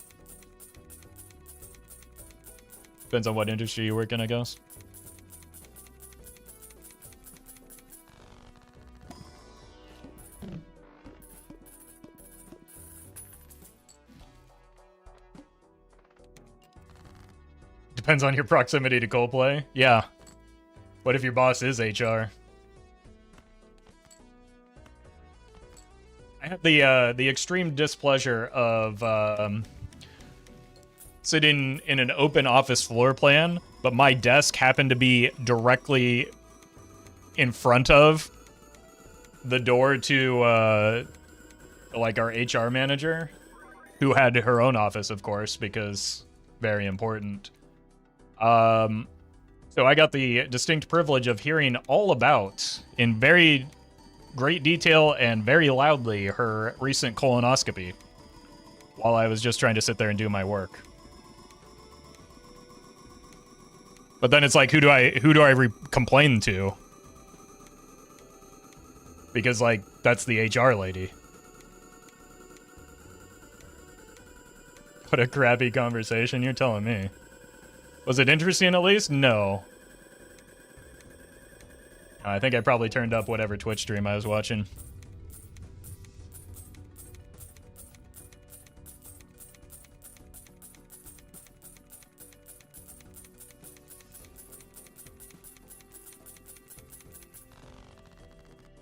Depends on what industry you work in, I guess. Depends on your proximity to Coldplay. Yeah. What if your boss is HR? I had the extreme displeasure of sitting in an open office floor plan, but my desk happened to be directly in front of the door to like our HR manager, who had her own office, of course, because very important. So I got the distinct privilege of hearing all about, in very great detail and very loudly, her recent colonoscopy while I was just trying to sit there and do my work. But then it's like, who do I complain to? Because like that's the HR lady. What a crappy conversation, you're telling me. Was it interesting at least? No. I think I probably turned up whatever Twitch stream I was watching.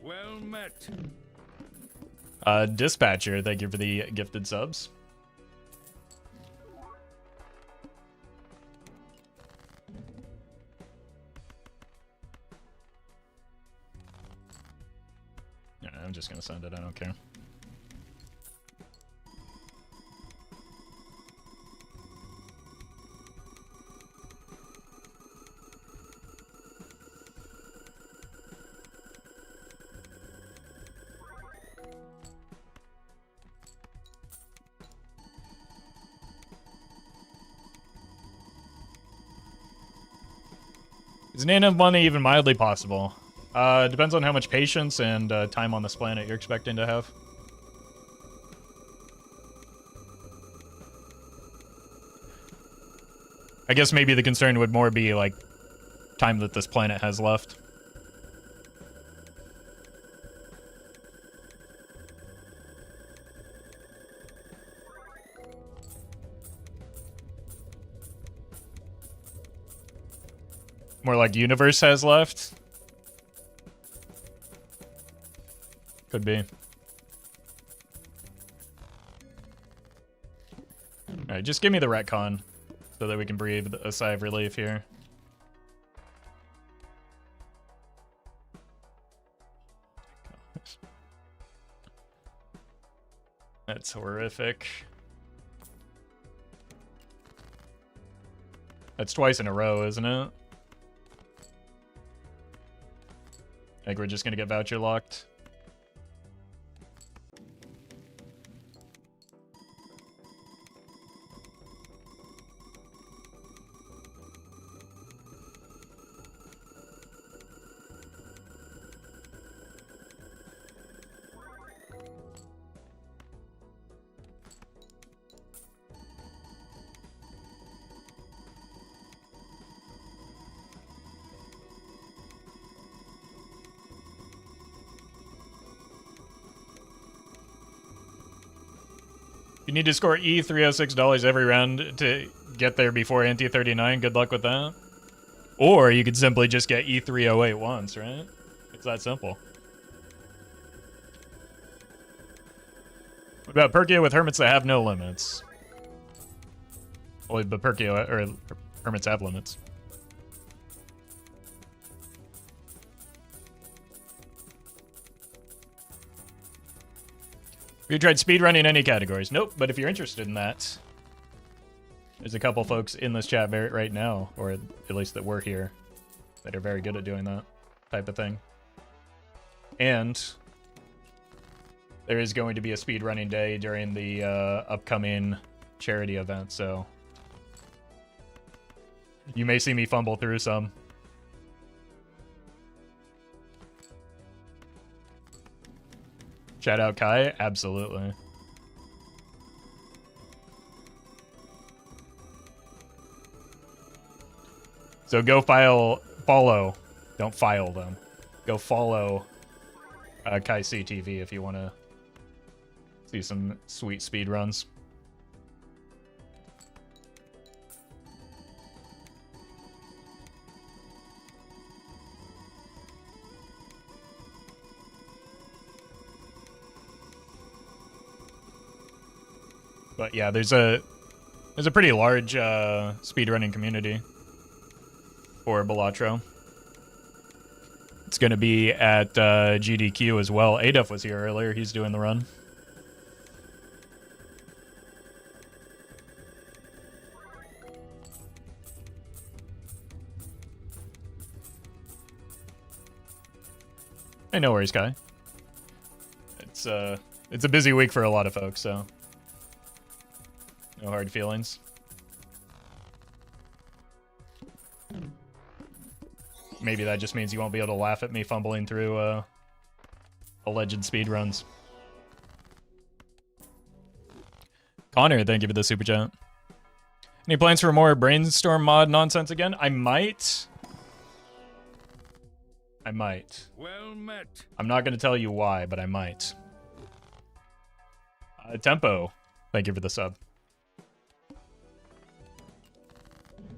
Well met. Dispatcher, thank you for the gifted subs. I'm just gonna send it, I don't care. Is native money even mildly possible? Depends on how much patience and time on this planet you're expecting to have. I guess maybe the concern would more be, like, time that this planet has left. More like universe has left. Could be. Alright, just give me the retcon so that we can breathe a sigh of relief here. That's horrific. That's twice in a row, isn't it? I think we're just gonna get voucher locked. You need to score E $306 every round to get there before Anti 39. Good luck with that. Or you could simply just get E 308 once, right? It's that simple. What about Perkia with hermits that have no limits? Well, but Perkia or hermits have limits. Have you tried speedrunning any categories? Nope, but if you're interested in that, there's a couple folks in this chat right now, or at least that were here, that are very good at doing that type of thing. And there is going to be a speedrunning day during the upcoming charity event, so you may see me fumble through some. Shout out Kai, absolutely. So go follow, don't file them. Go follow Kai CTV if you want to see some sweet speed runs. But yeah, there's a pretty large speedrunning community for Balatro. It's going to be at GDQ as well. Adef was here earlier. He's doing the run. Hey, no worries, Kai. It's a busy week for a lot of folks, so no hard feelings. Maybe that just means you won't be able to laugh at me fumbling through alleged speedruns. Connor, thank you for the super chat. Any plans for more brainstorm mod nonsense again? I might. Well met. I'm not going to tell you why, but I might. Tempo, thank you for the sub.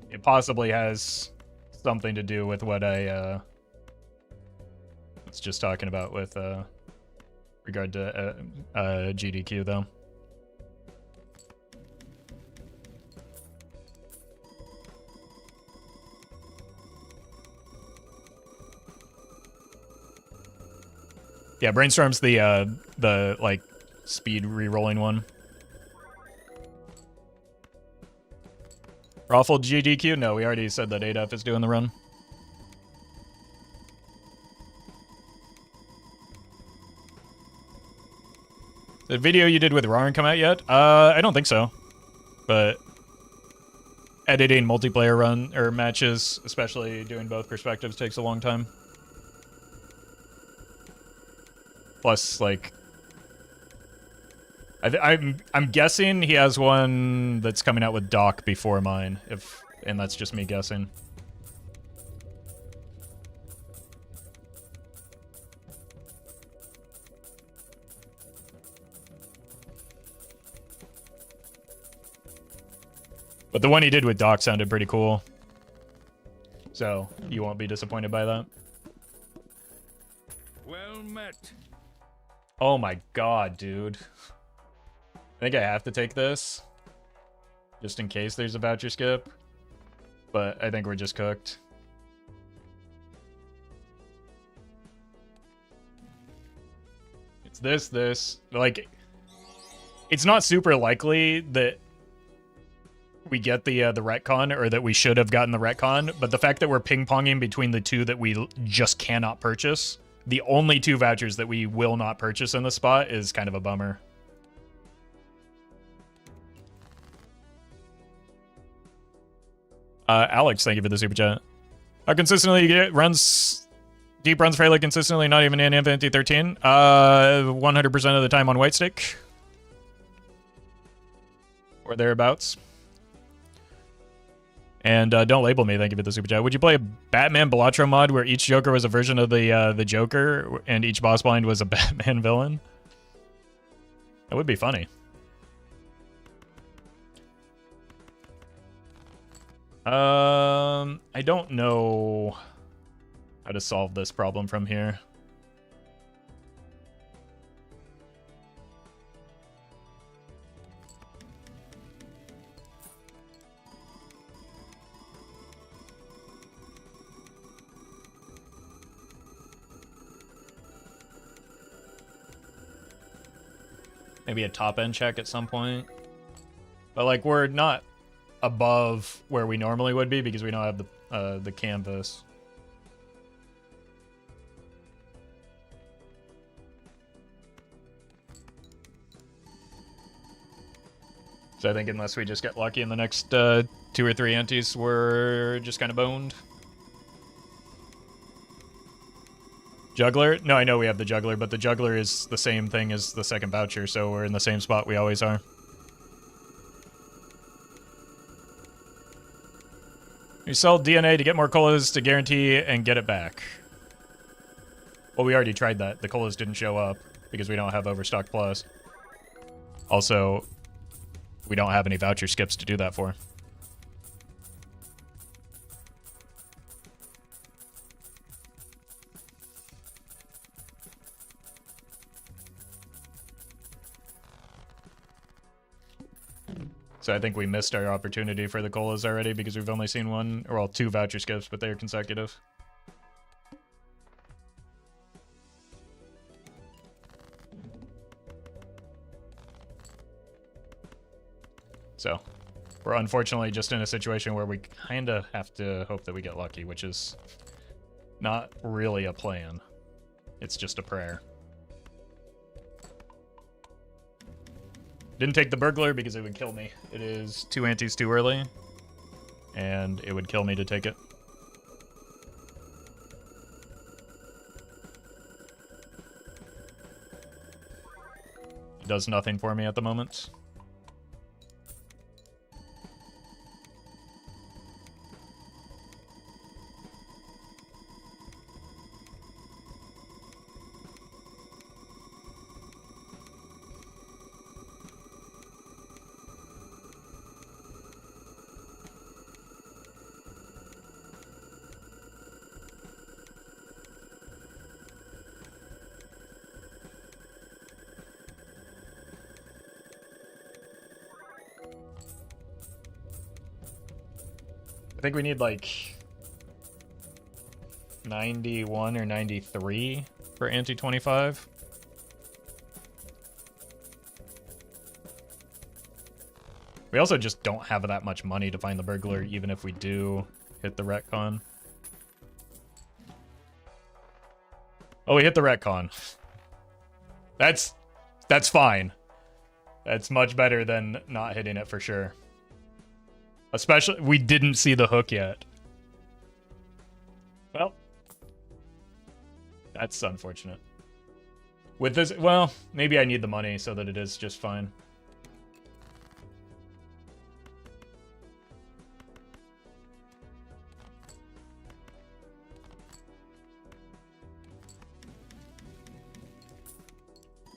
It possibly has something to do with what I was just talking about with regard to GDQ, though. Yeah, Brainstorm's the like speed re-rolling one. Roffle GDQ? No, we already said that ADF is doing the run. The video you did with Rarn come out yet? I don't think so. But editing multiplayer run or matches, especially doing both perspectives, takes a long time. Plus, like, I'm guessing he has one that's coming out with Doc before mine, and that's just me guessing. But the one he did with Doc sounded pretty cool. So, you won't be disappointed by that. Well met. Oh my god, dude. I think I have to take this. Just in case there's a voucher skip. But I think we're just cooked. It's this. Like, it's not super likely that we get the retcon, or that we should have gotten the retcon, but the fact that we're ping-ponging between the two that we just cannot purchase, the only two vouchers that we will not purchase in this spot, is kind of a bummer. Alex, thank you for the super chat. How consistently you get runs? Deep runs fairly consistently, not even in Infinity 13. 100% of the time on White Stick. Or thereabouts. And don't label me, thank you for the super chat. Would you play a Batman Balatro mod where each Joker was a version of the Joker and each boss blind was a Batman villain? That would be funny. I don't know how to solve this problem from here. Maybe a top end check at some point. But like, we're not above where we normally would be because we don't have the canvas. So I think unless we just get lucky in the next 2 or 3 antes, we're just kind of boned. Juggler? No, I know we have the Juggler, but the Juggler is the same thing as the second voucher, so we're in the same spot we always are. You sell DNA to get more colas to guarantee and get it back. Well, we already tried that. The colas didn't show up because we don't have Overstock Plus. Also, we don't have any voucher skips to do that for. So I think we missed our opportunity for the colas already because we've only seen one, or well, 2 voucher skips, but they're consecutive. So we're unfortunately just in a situation where we kind of have to hope that we get lucky, which is not really a plan. It's just a prayer. Didn't take the burglar because it would kill me. It is 2 antes too early, and it would kill me to take it. It does nothing for me at the moment. I think we need like 91 or 93 for ante 25. We also just don't have that much money to find the burglar, even if we do hit the retcon. Oh, we hit the retcon. That's fine. That's much better than not hitting it for sure. Especially, we didn't see the hook yet. Well, that's unfortunate. With this, well, maybe I need the money so that it is just fine.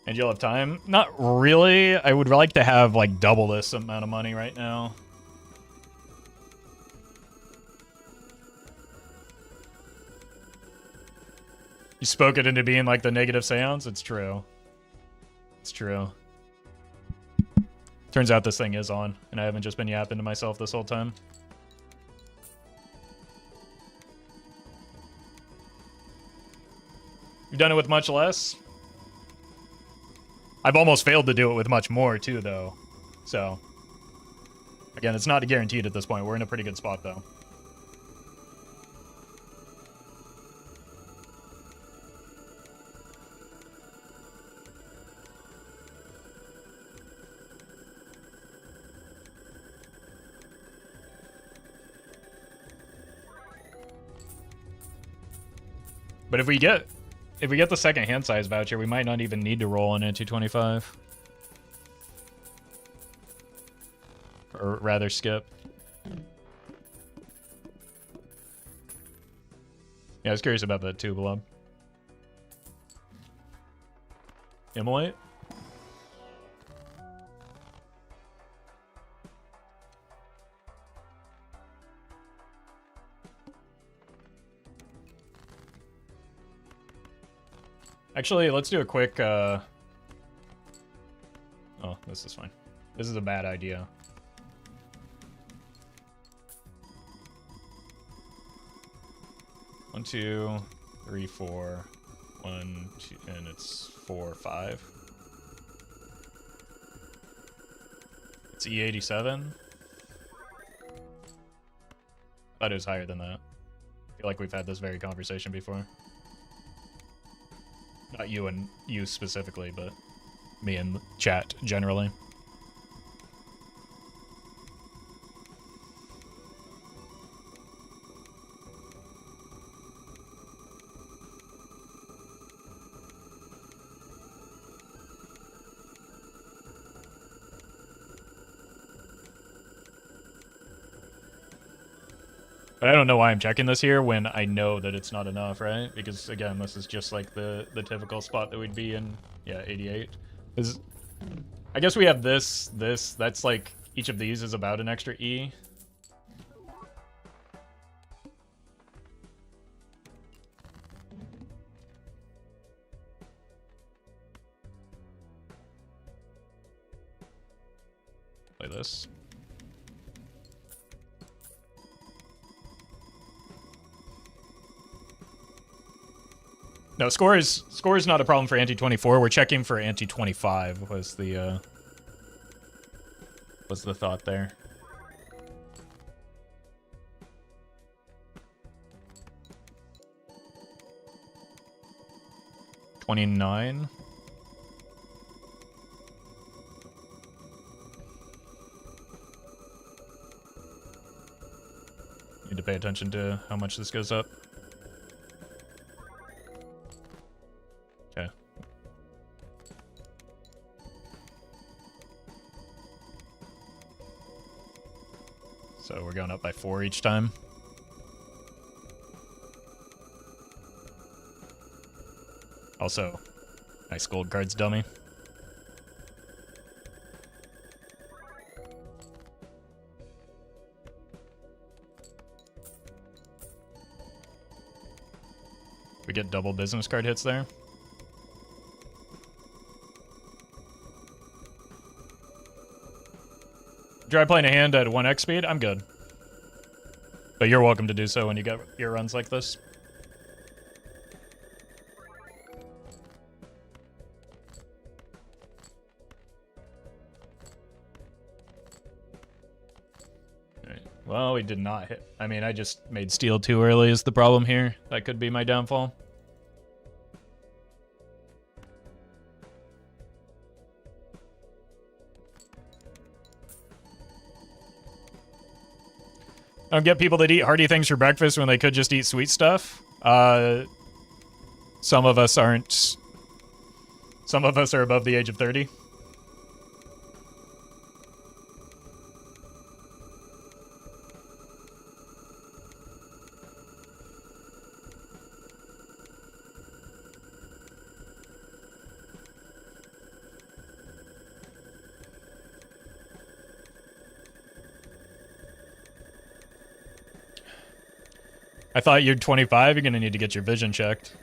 And you'll have time? Not really. I would like to have, like, double this amount of money right now. You spoke it into being, like, the negative seance? It's true. It's true. Turns out this thing is on, and I haven't just been yapping to myself this whole time. You've done it with much less? I've almost failed to do it with much more, too, though. So, again, it's not guaranteed at this point. We're in a pretty good spot, though. But if we get the second hand size voucher, we might not even need to roll an N225. Or rather skip. Yeah, I was curious about that too, Blob. Immolate? Actually, let's do a quick, Oh, this is fine. This is a bad idea. One, two, three, four. One, two, and it's 4, 5. It's E87. Thought it was higher than that. I feel like we've had this very conversation before. Not you and you specifically, but me and chat generally. But I don't know why I'm checking this here when I know that it's not enough, right? Because, again, this is just like the typical spot that we'd be in. Yeah, 88. I guess we have this. That's like, each of these is about an extra E. Play this. No, score is not a problem for anti-24. We're checking for anti-25 was the thought there. $29. Need to pay attention to how much this goes up. Okay. So we're going up by 4 each time. Also, nice gold cards, dummy. We get double business card hits there. Try playing a hand at 1x speed? I'm good. But you're welcome to do so when you get your runs like this. Alright. Well, we did not hit. I mean, I just made steel too early is the problem here. That could be my downfall. I don't get people that eat hearty things for breakfast when they could just eat sweet stuff. Some of us aren't. Some of us are above the age of 30. I thought you're 25, you're gonna need to get your vision checked.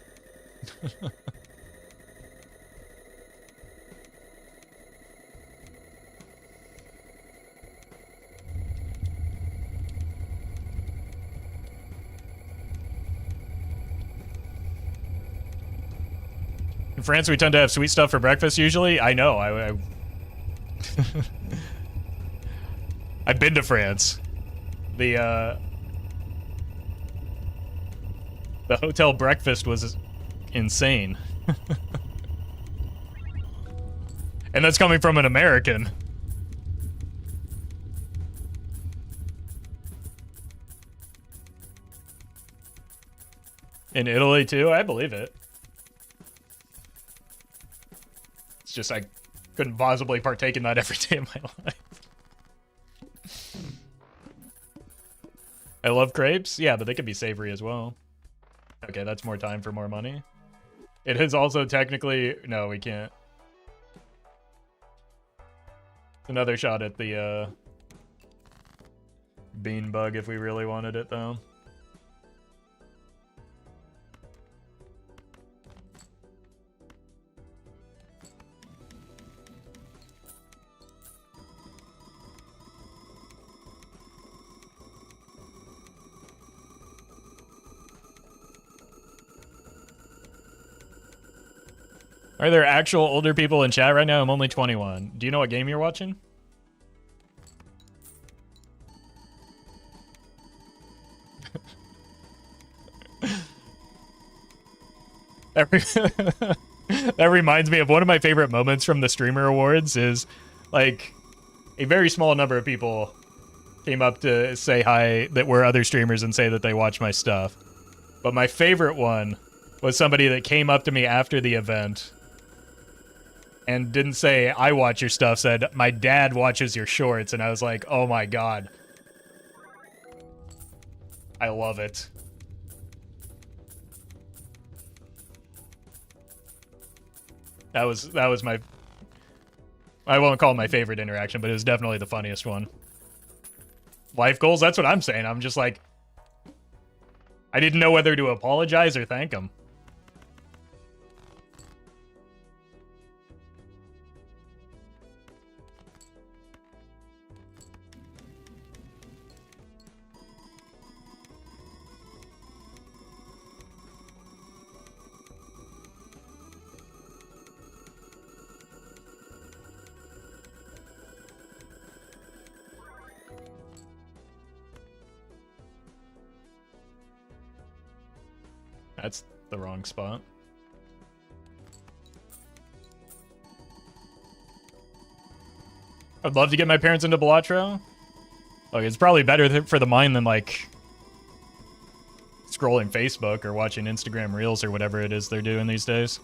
In France, we tend to have sweet stuff for breakfast usually. I know, I've been to France. The hotel breakfast was insane. And that's coming from an American. In Italy too? I believe it. It's just I couldn't possibly partake in that every day of my life. I love crepes? Yeah, but they could be savory as well. Okay, that's more time for more money. It is also technically... No, we can't. Another shot at the bean bug if we really wanted it, though. Are there actual older people in chat right now? I'm only 21. Do you know what game you're watching? That reminds me of one of my favorite moments from the Streamer Awards is, like, a very small number of people came up to say hi that were other streamers and say that they watch my stuff. But my favorite one was somebody that came up to me after the event and didn't say, I watch your stuff, said, my dad watches your shorts. And I was like, oh my god. I love it. That was my... I won't call it my favorite interaction, but it was definitely the funniest one. Life goals? That's what I'm saying. I'm just like... I didn't know whether to apologize or thank him. That's the wrong spot. I'd love to get my parents into Balatro. Like, it's probably better for the mind than, like, scrolling Facebook or watching Instagram Reels or whatever it is they're doing these days.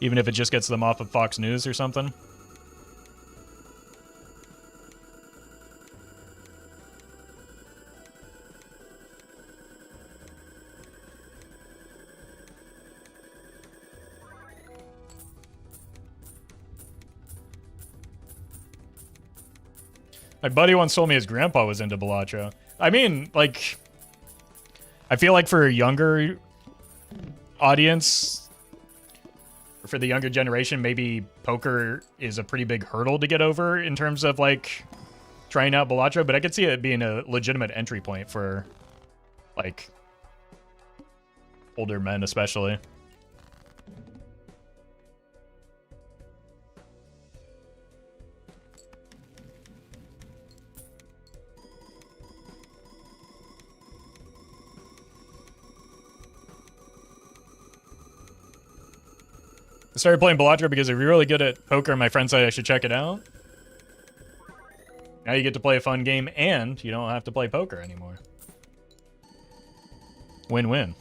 Even if it just gets them off of Fox News or something. My buddy once told me his grandpa was into Balatro. I mean, like, I feel like for a younger audience, or for the younger generation, maybe poker is a pretty big hurdle to get over in terms of, like, trying out Balatro, but I could see it being a legitimate entry point for, like, older men especially. I started playing Balatro because if you're really good at poker, my friend said I should check it out. Now you get to play a fun game, and you don't have to play poker anymore. Win-win.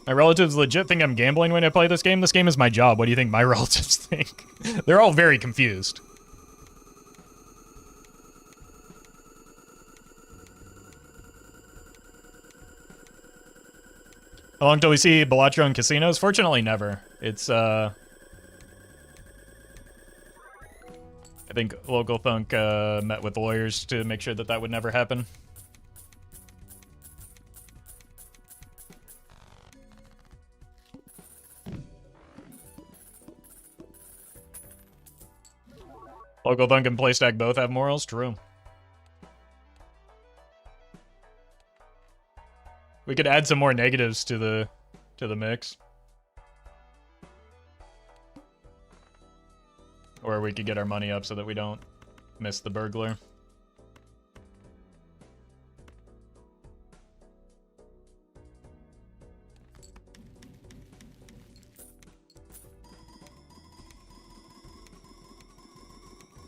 My relatives legit think I'm gambling when I play this game. This game is my job. What do you think my relatives think? They're all very confused. How long till we see Balatro in casinos? Fortunately, never. It's, I think Local Thunk met with lawyers to make sure that that would never happen. Local Thunk and Playstack both have morals? True. We could add some more negatives to the mix. Or we could get our money up so that we don't miss the burglar.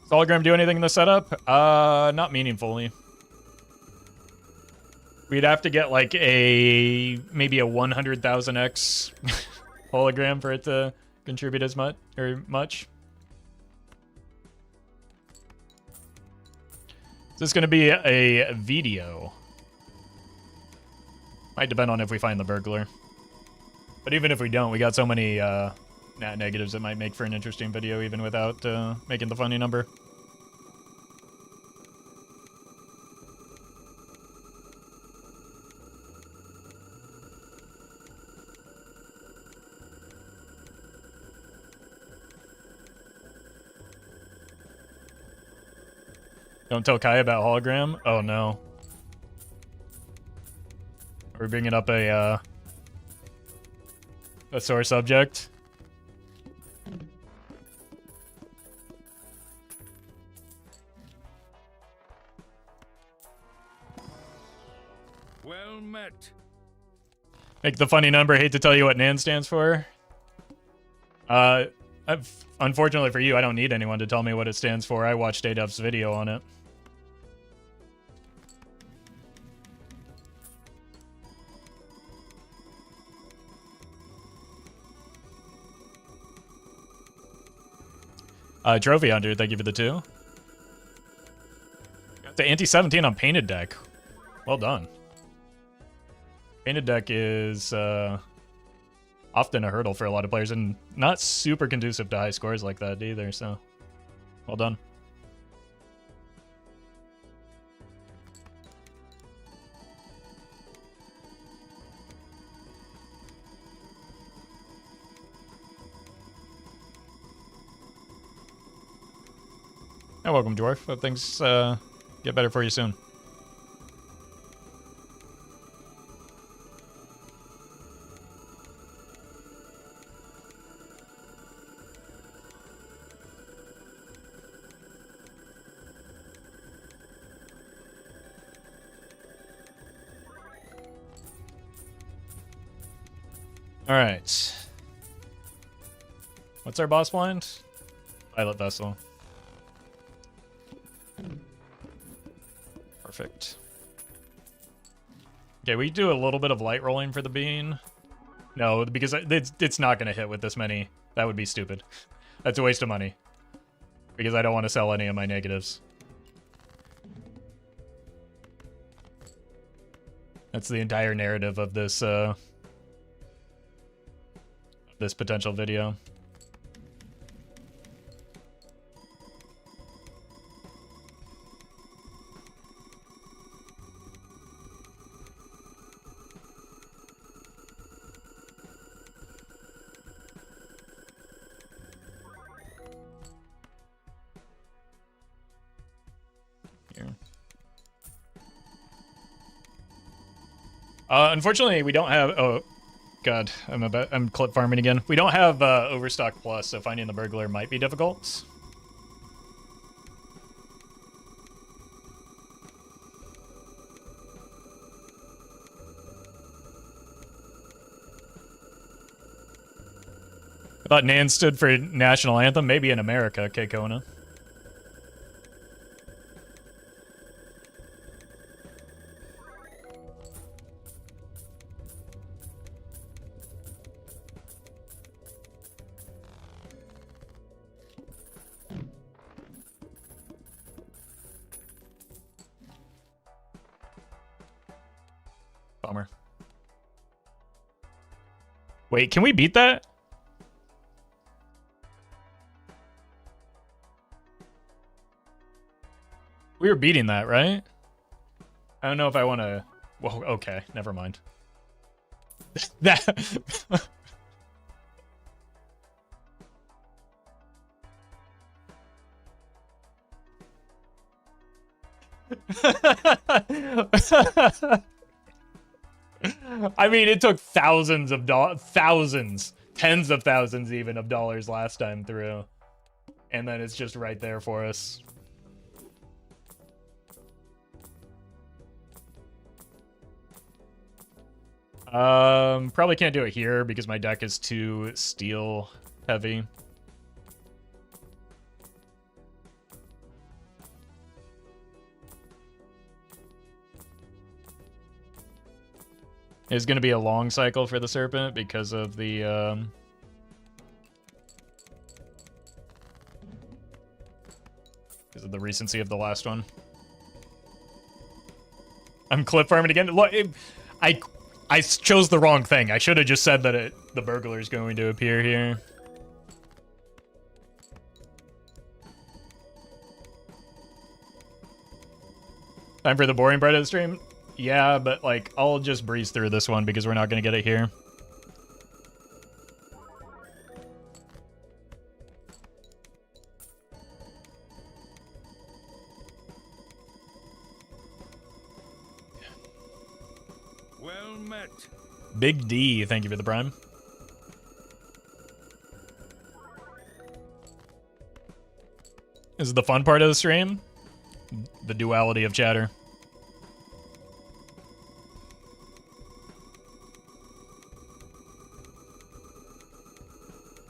Does Hologram do anything in the setup? Not meaningfully. We'd have to get like maybe a 100,000x hologram for it to contribute as much Is this going to be a video? Might depend on if we find the burglar. But even if we don't, we got so many negatives that might make for an interesting video even without making the funny number. Don't tell Kai about hologram? Oh no. We're bringing up a sore subject. Well met. Make the funny number. Hate to tell you what NAN stands for. Unfortunately for you, I don't need anyone to tell me what it stands for. I watched ADEF's video on it. Trophy Hunter, thank you for the 2. Got the anti-17 on Painted Deck. Well done. Painted Deck is often a hurdle for a lot of players and not super conducive to high scores like that either, so well done. And welcome, Dwarf. Hope things get better for you soon. All right. What's our boss blind? Pilot Vessel. Perfect. Okay, we do a little bit of light rolling for the bean. No, because it's not going to hit with this many. That would be stupid. That's a waste of money. Because I don't want to sell any of my negatives. That's the entire narrative of this potential video. Unfortunately, we don't have. Oh, God, I'm clip farming again. We don't have Overstock Plus, so finding the burglar might be difficult. Thought Nan stood for national anthem. Maybe in America, Kekona. Bummer. Wait, can we beat that? We were beating that, right? I don't know if I want to... Well, okay, never mind. That... I mean, it took thousands of thousands, tens of thousands even of dollars last time through. And then it's just right there for us. Probably can't do it here because my deck is too steel heavy. It's going to be a long cycle for the Serpent because of the, because of the recency of the last one. I'm clip farming again. Look, I chose the wrong thing. I should have just said that the burglar is going to appear here. Time for the boring part of the stream? Yeah, but like, I'll just breeze through this one because we're not going to get it here. Well met. Big D, thank you for the prime. This is the fun part of the stream. The duality of chatter.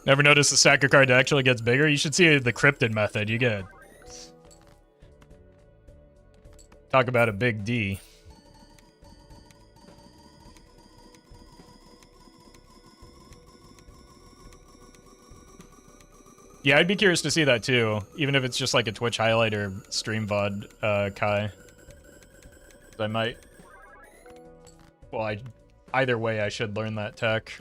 Never noticed the stacker card actually gets bigger? You should see the cryptid method. You get... Talk about a big D. Yeah, I'd be curious to see that too, even if it's just like a Twitch highlight or stream VOD, Kai. I might... Well, either way, I should learn that tech.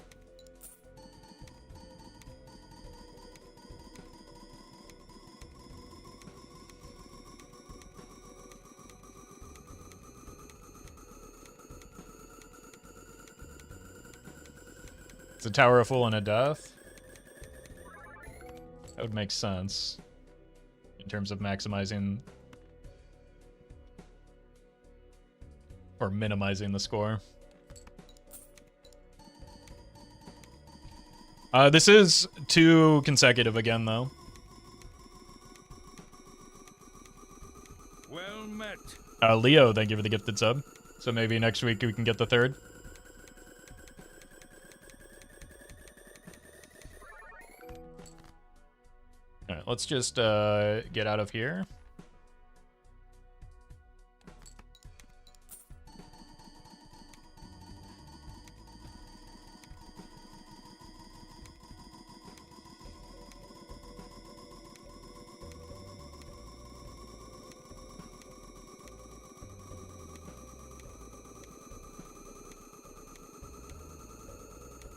It's a Tower of Fool and a Death. That would make sense in terms of maximizing or minimizing the score. This is 2 consecutive again, though. Well met. Leo, thank you for the gifted sub. So maybe next week we can get the 3rd. Alright, let's just get out of here.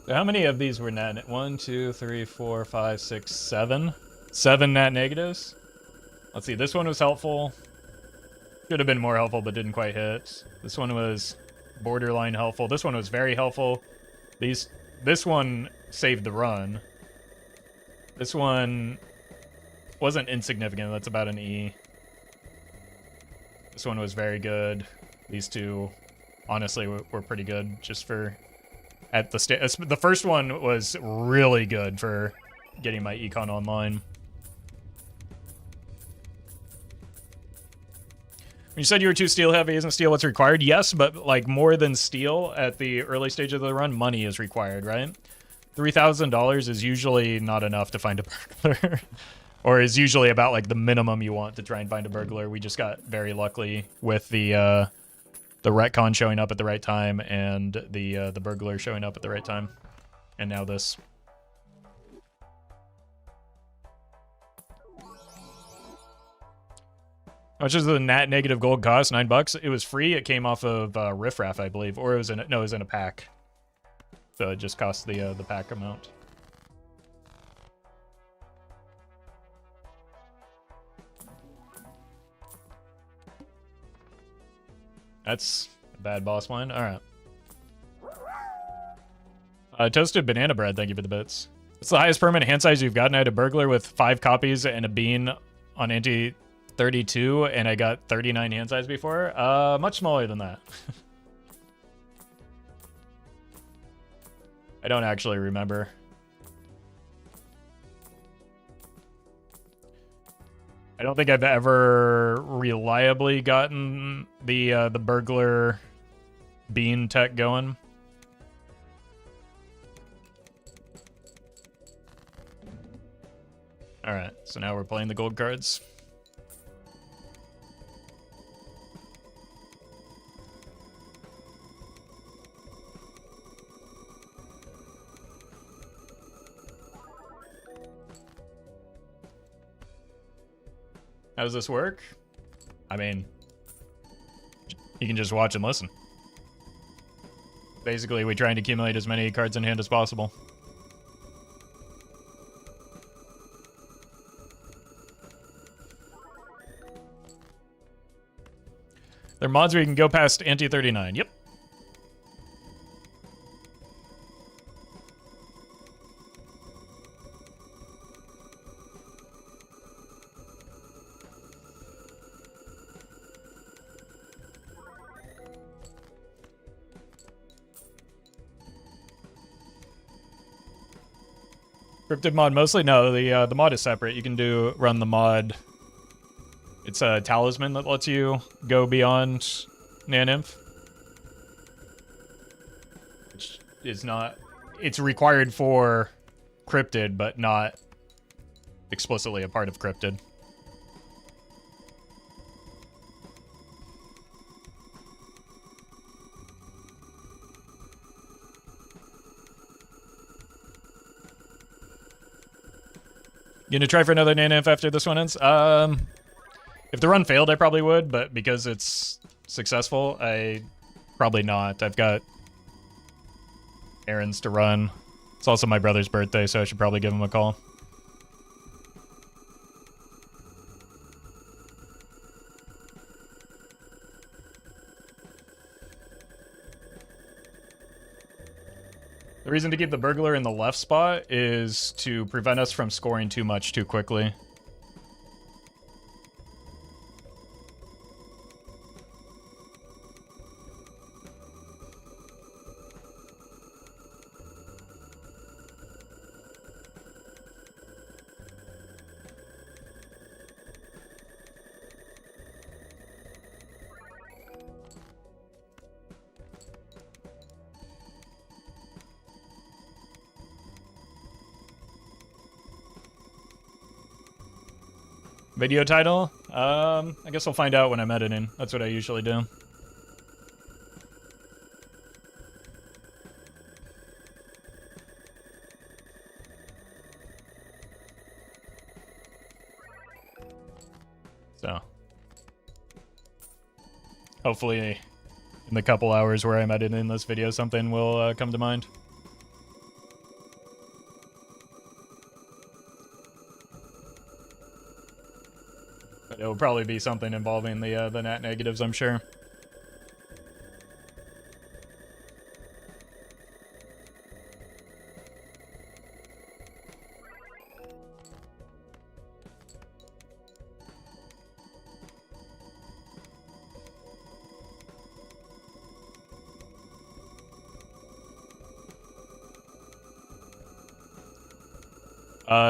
So how many of these were net? 1, 2, 3, 4, 5, 6, 7. 7 net negatives. Let's see, this one was helpful. Should have been more helpful, but didn't quite hit. This one was borderline helpful. This one was very helpful. This one saved the run. This one wasn't insignificant. That's about an E. This one was very good. These two, honestly, were pretty good just for at the the first one was really good for getting my econ online. You said you were too steel heavy. Isn't steel what's required? Yes, but like more than steel at the early stage of the run, money is required, right? $3,000 is usually not enough to find a burglar. Or is usually about like the minimum you want to try and find a burglar. We just got very lucky with the retcon showing up at the right time and the burglar showing up at the right time. And now this. How much does the nat negative gold cost? $9. It was free. It came off of Riff Raff, I believe, or it was in it was in a pack. So it just cost the pack amount. That's a bad boss line. All right. Toasted banana bread. Thank you for the bits. It's the highest permanent hand size you've gotten. I had a burglar with 5 copies and a bean on anti 32, and I got 39 hand size before. Much smaller than that. I don't actually remember. I don't think I've ever reliably gotten the burglar bean tech going. All right, so now we're playing the gold cards. How does this work? I mean, you can just watch and listen. Basically, we try and accumulate as many cards in hand as possible. There are mods where you can go past anti-39. Yep. Cryptid mod mostly? No, the mod is separate. You can run the mod. It's a talisman that lets you go beyond Naninf. Which is not... It's required for Cryptid, but not explicitly a part of Cryptid. You gonna try for another Naninf after this one ends? If the run failed, I probably would, but because it's successful, I probably not. I've got errands to run. It's also my brother's birthday, so I should probably give him a call. The reason to keep the burglar in the left spot is to prevent us from scoring too much too quickly. Video title? I guess I'll find out when I'm editing. That's what I usually do. So. Hopefully, in the couple hours where I'm editing this video, something will come to mind. It will probably be something involving the nat negatives, I'm sure.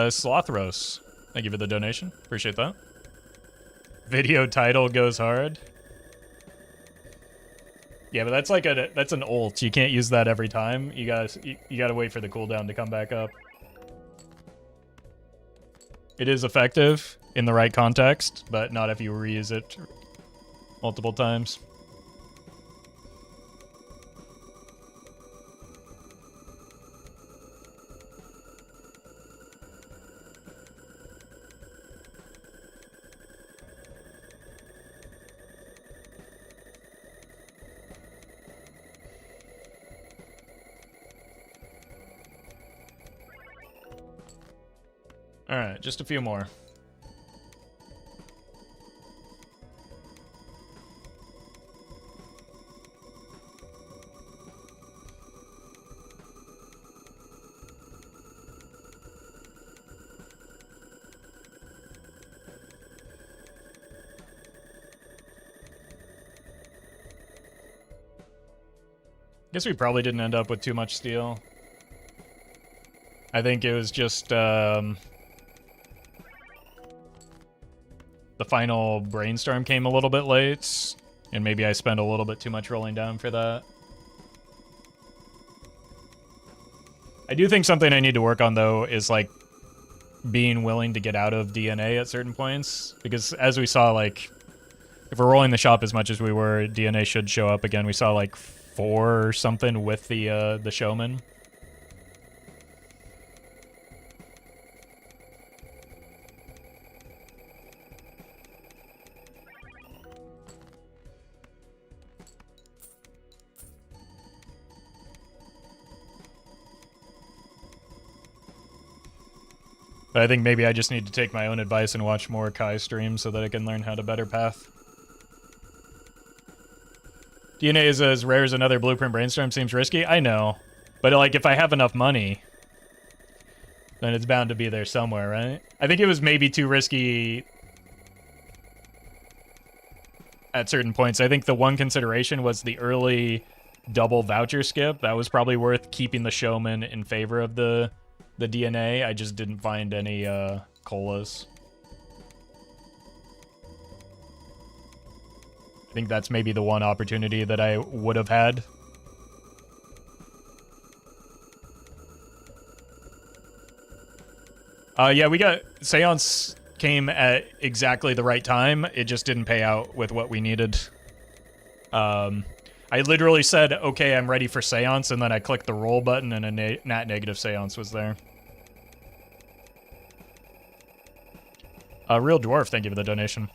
Slothros, thank you for the donation. Appreciate that. Video title goes hard. Yeah, but that's like that's an ult. You can't use that every time. You gotta wait for the cooldown to come back up. It is effective in the right context, but not if you reuse it multiple times. All right, just a few more. Guess we probably didn't end up with too much steel. I think it was just the final brainstorm came a little bit late, and maybe I spent a little bit too much rolling down for that. I do think something I need to work on, though, is like being willing to get out of DNA at certain points, because as we saw, like, if we're rolling the shop as much as we were, DNA should show up again. We saw like 4 or something with the showman. But I think maybe I just need to take my own advice and watch more Kai streams so that I can learn how to better path. DNA is as rare as another Blueprint Brainstorm seems risky. I know. But like if I have enough money, then it's bound to be there somewhere, right? I think it was maybe too risky at certain points. I think the one consideration was the early double voucher skip. That was probably worth keeping the showman in favor of the DNA. I just didn't find any colas. I think that's maybe the one opportunity that I would have had. Yeah, we got Seance came at exactly the right time. It just didn't pay out with what we needed. I literally said, okay, I'm ready for Seance, and then I clicked the roll button, and a nat negative Seance was there. Real Dwarf, thank you for the donation.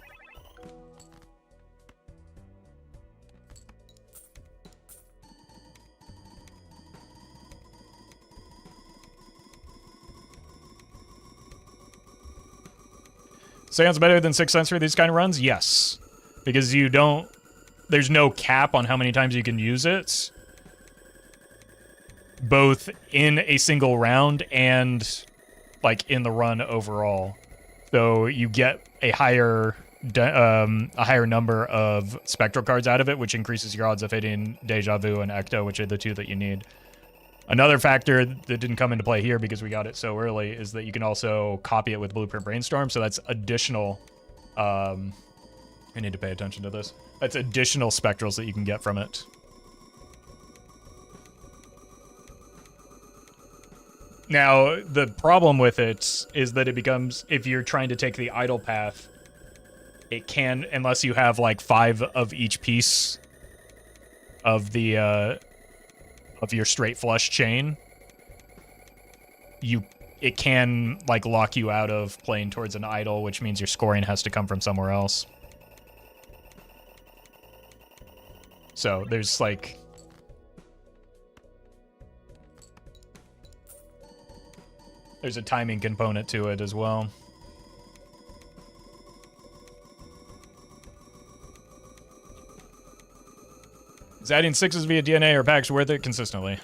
Seance better than 6 cents for these kind of runs? Yes. Because you don't... There's no cap on how many times you can use it. Both in a single round and, like, in the run overall. So you get a higher number of spectral cards out of it, which increases your odds of hitting Deja Vu and Ecto, which are the 2 that you need. Another factor that didn't come into play here because we got it so early is that you can also copy it with Blueprint Brainstorm, so that's additional... I need to pay attention to this. That's additional spectrals that you can get from it. Now, the problem with it is that it becomes, if you're trying to take the idle path, it can, unless you have like 5 of each piece of the, of your straight flush chain, it can like lock you out of playing towards an idle, which means your scoring has to come from somewhere else. So there's like... There's a timing component to it as well. Is adding 6s via DNA or packs worth it consistently?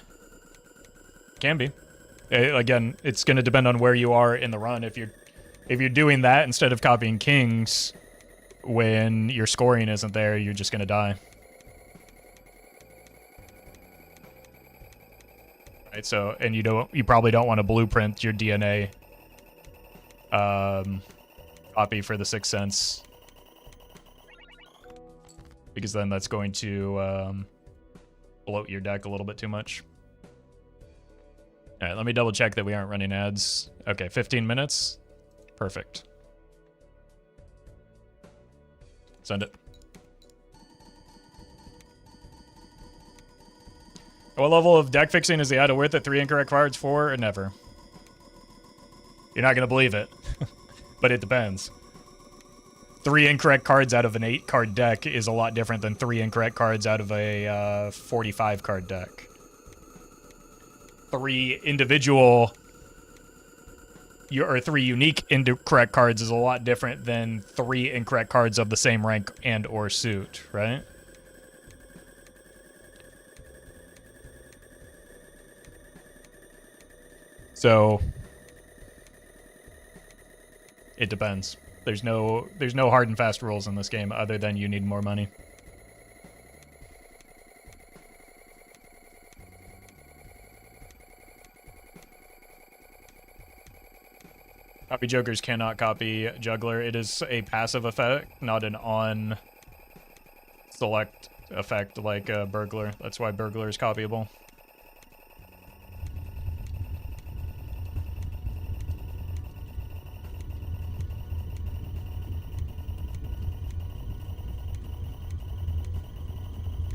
Can be. Again, it's going to depend on where you are in the run. If you're doing that instead of copying kings when your scoring isn't there, you're just going to die. Right, so, and you probably don't want to blueprint your DNA copy for the 6 cents, because then that's going to bloat your deck a little bit too much. All right, let me double check that we aren't running ads. Okay, 15 minutes. Perfect. Send it. What level of deck fixing is the item worth it? 3 incorrect cards, 4, or never? You're not going to believe it, but it depends. 3 incorrect cards out of an 8-card deck is a lot different than 3 incorrect cards out of a 45-card deck. 3 individual or 3 unique incorrect cards is a lot different than 3 incorrect cards of the same rank and or suit, right? So it depends. There's no hard and fast rules in this game other than you need more money. Copy Jokers cannot copy Juggler. It is a passive effect, not an on select effect like Burglar. That's why Burglar is copyable.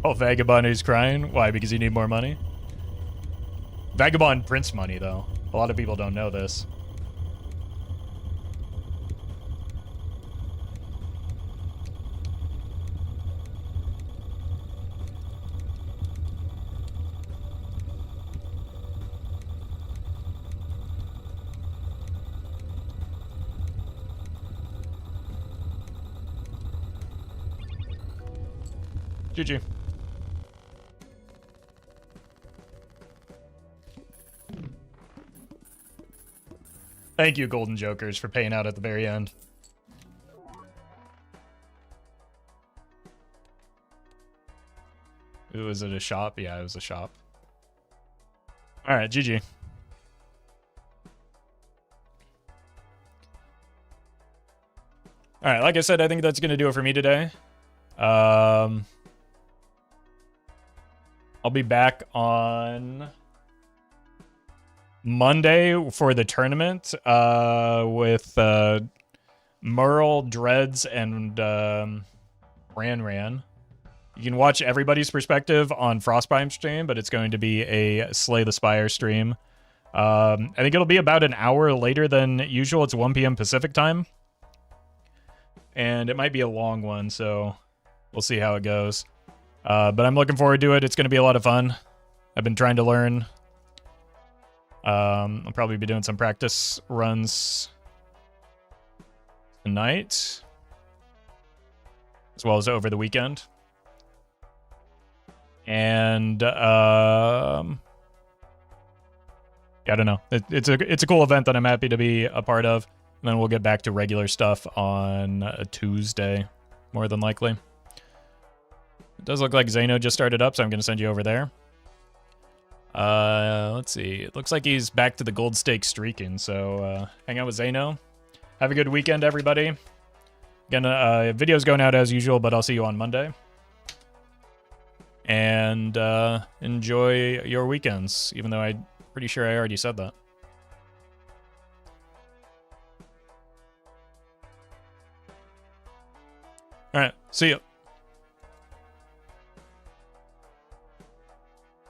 Oh, Vagabond is crying. Why? Because you need more money? Vagabond prints money, though. A lot of people don't know this. GG. Thank you, Golden Jokers, for paying out at the very end. Was it a shop? Yeah, it was a shop. All right, GG. All right, like I said, I think that's going to do it for me today. I'll be back on Monday for the tournament with Merle, Dreads, and Ran. You can watch everybody's perspective on Frostbite stream, but it's going to be a Slay the Spire stream. I think it'll be about an hour later than usual. It's 1 p.m. Pacific time. And it might be a long one, so we'll see how it goes. But I'm looking forward to it. It's going to be a lot of fun. I've been trying to learn. I'll probably be doing some practice runs tonight, as well as over the weekend. And I don't know. It's a cool event that I'm happy to be a part of. And then we'll get back to regular stuff on a Tuesday, more than likely. It does look like Zeno just started up, so I'm going to send you over there. Let's see. It looks like he's back to the gold stake streaking, so hang out with Zeno. Have a good weekend, everybody. Again, video's going out as usual, but I'll see you on Monday. And enjoy your weekends, even though I'm pretty sure I already said that. All right, see you.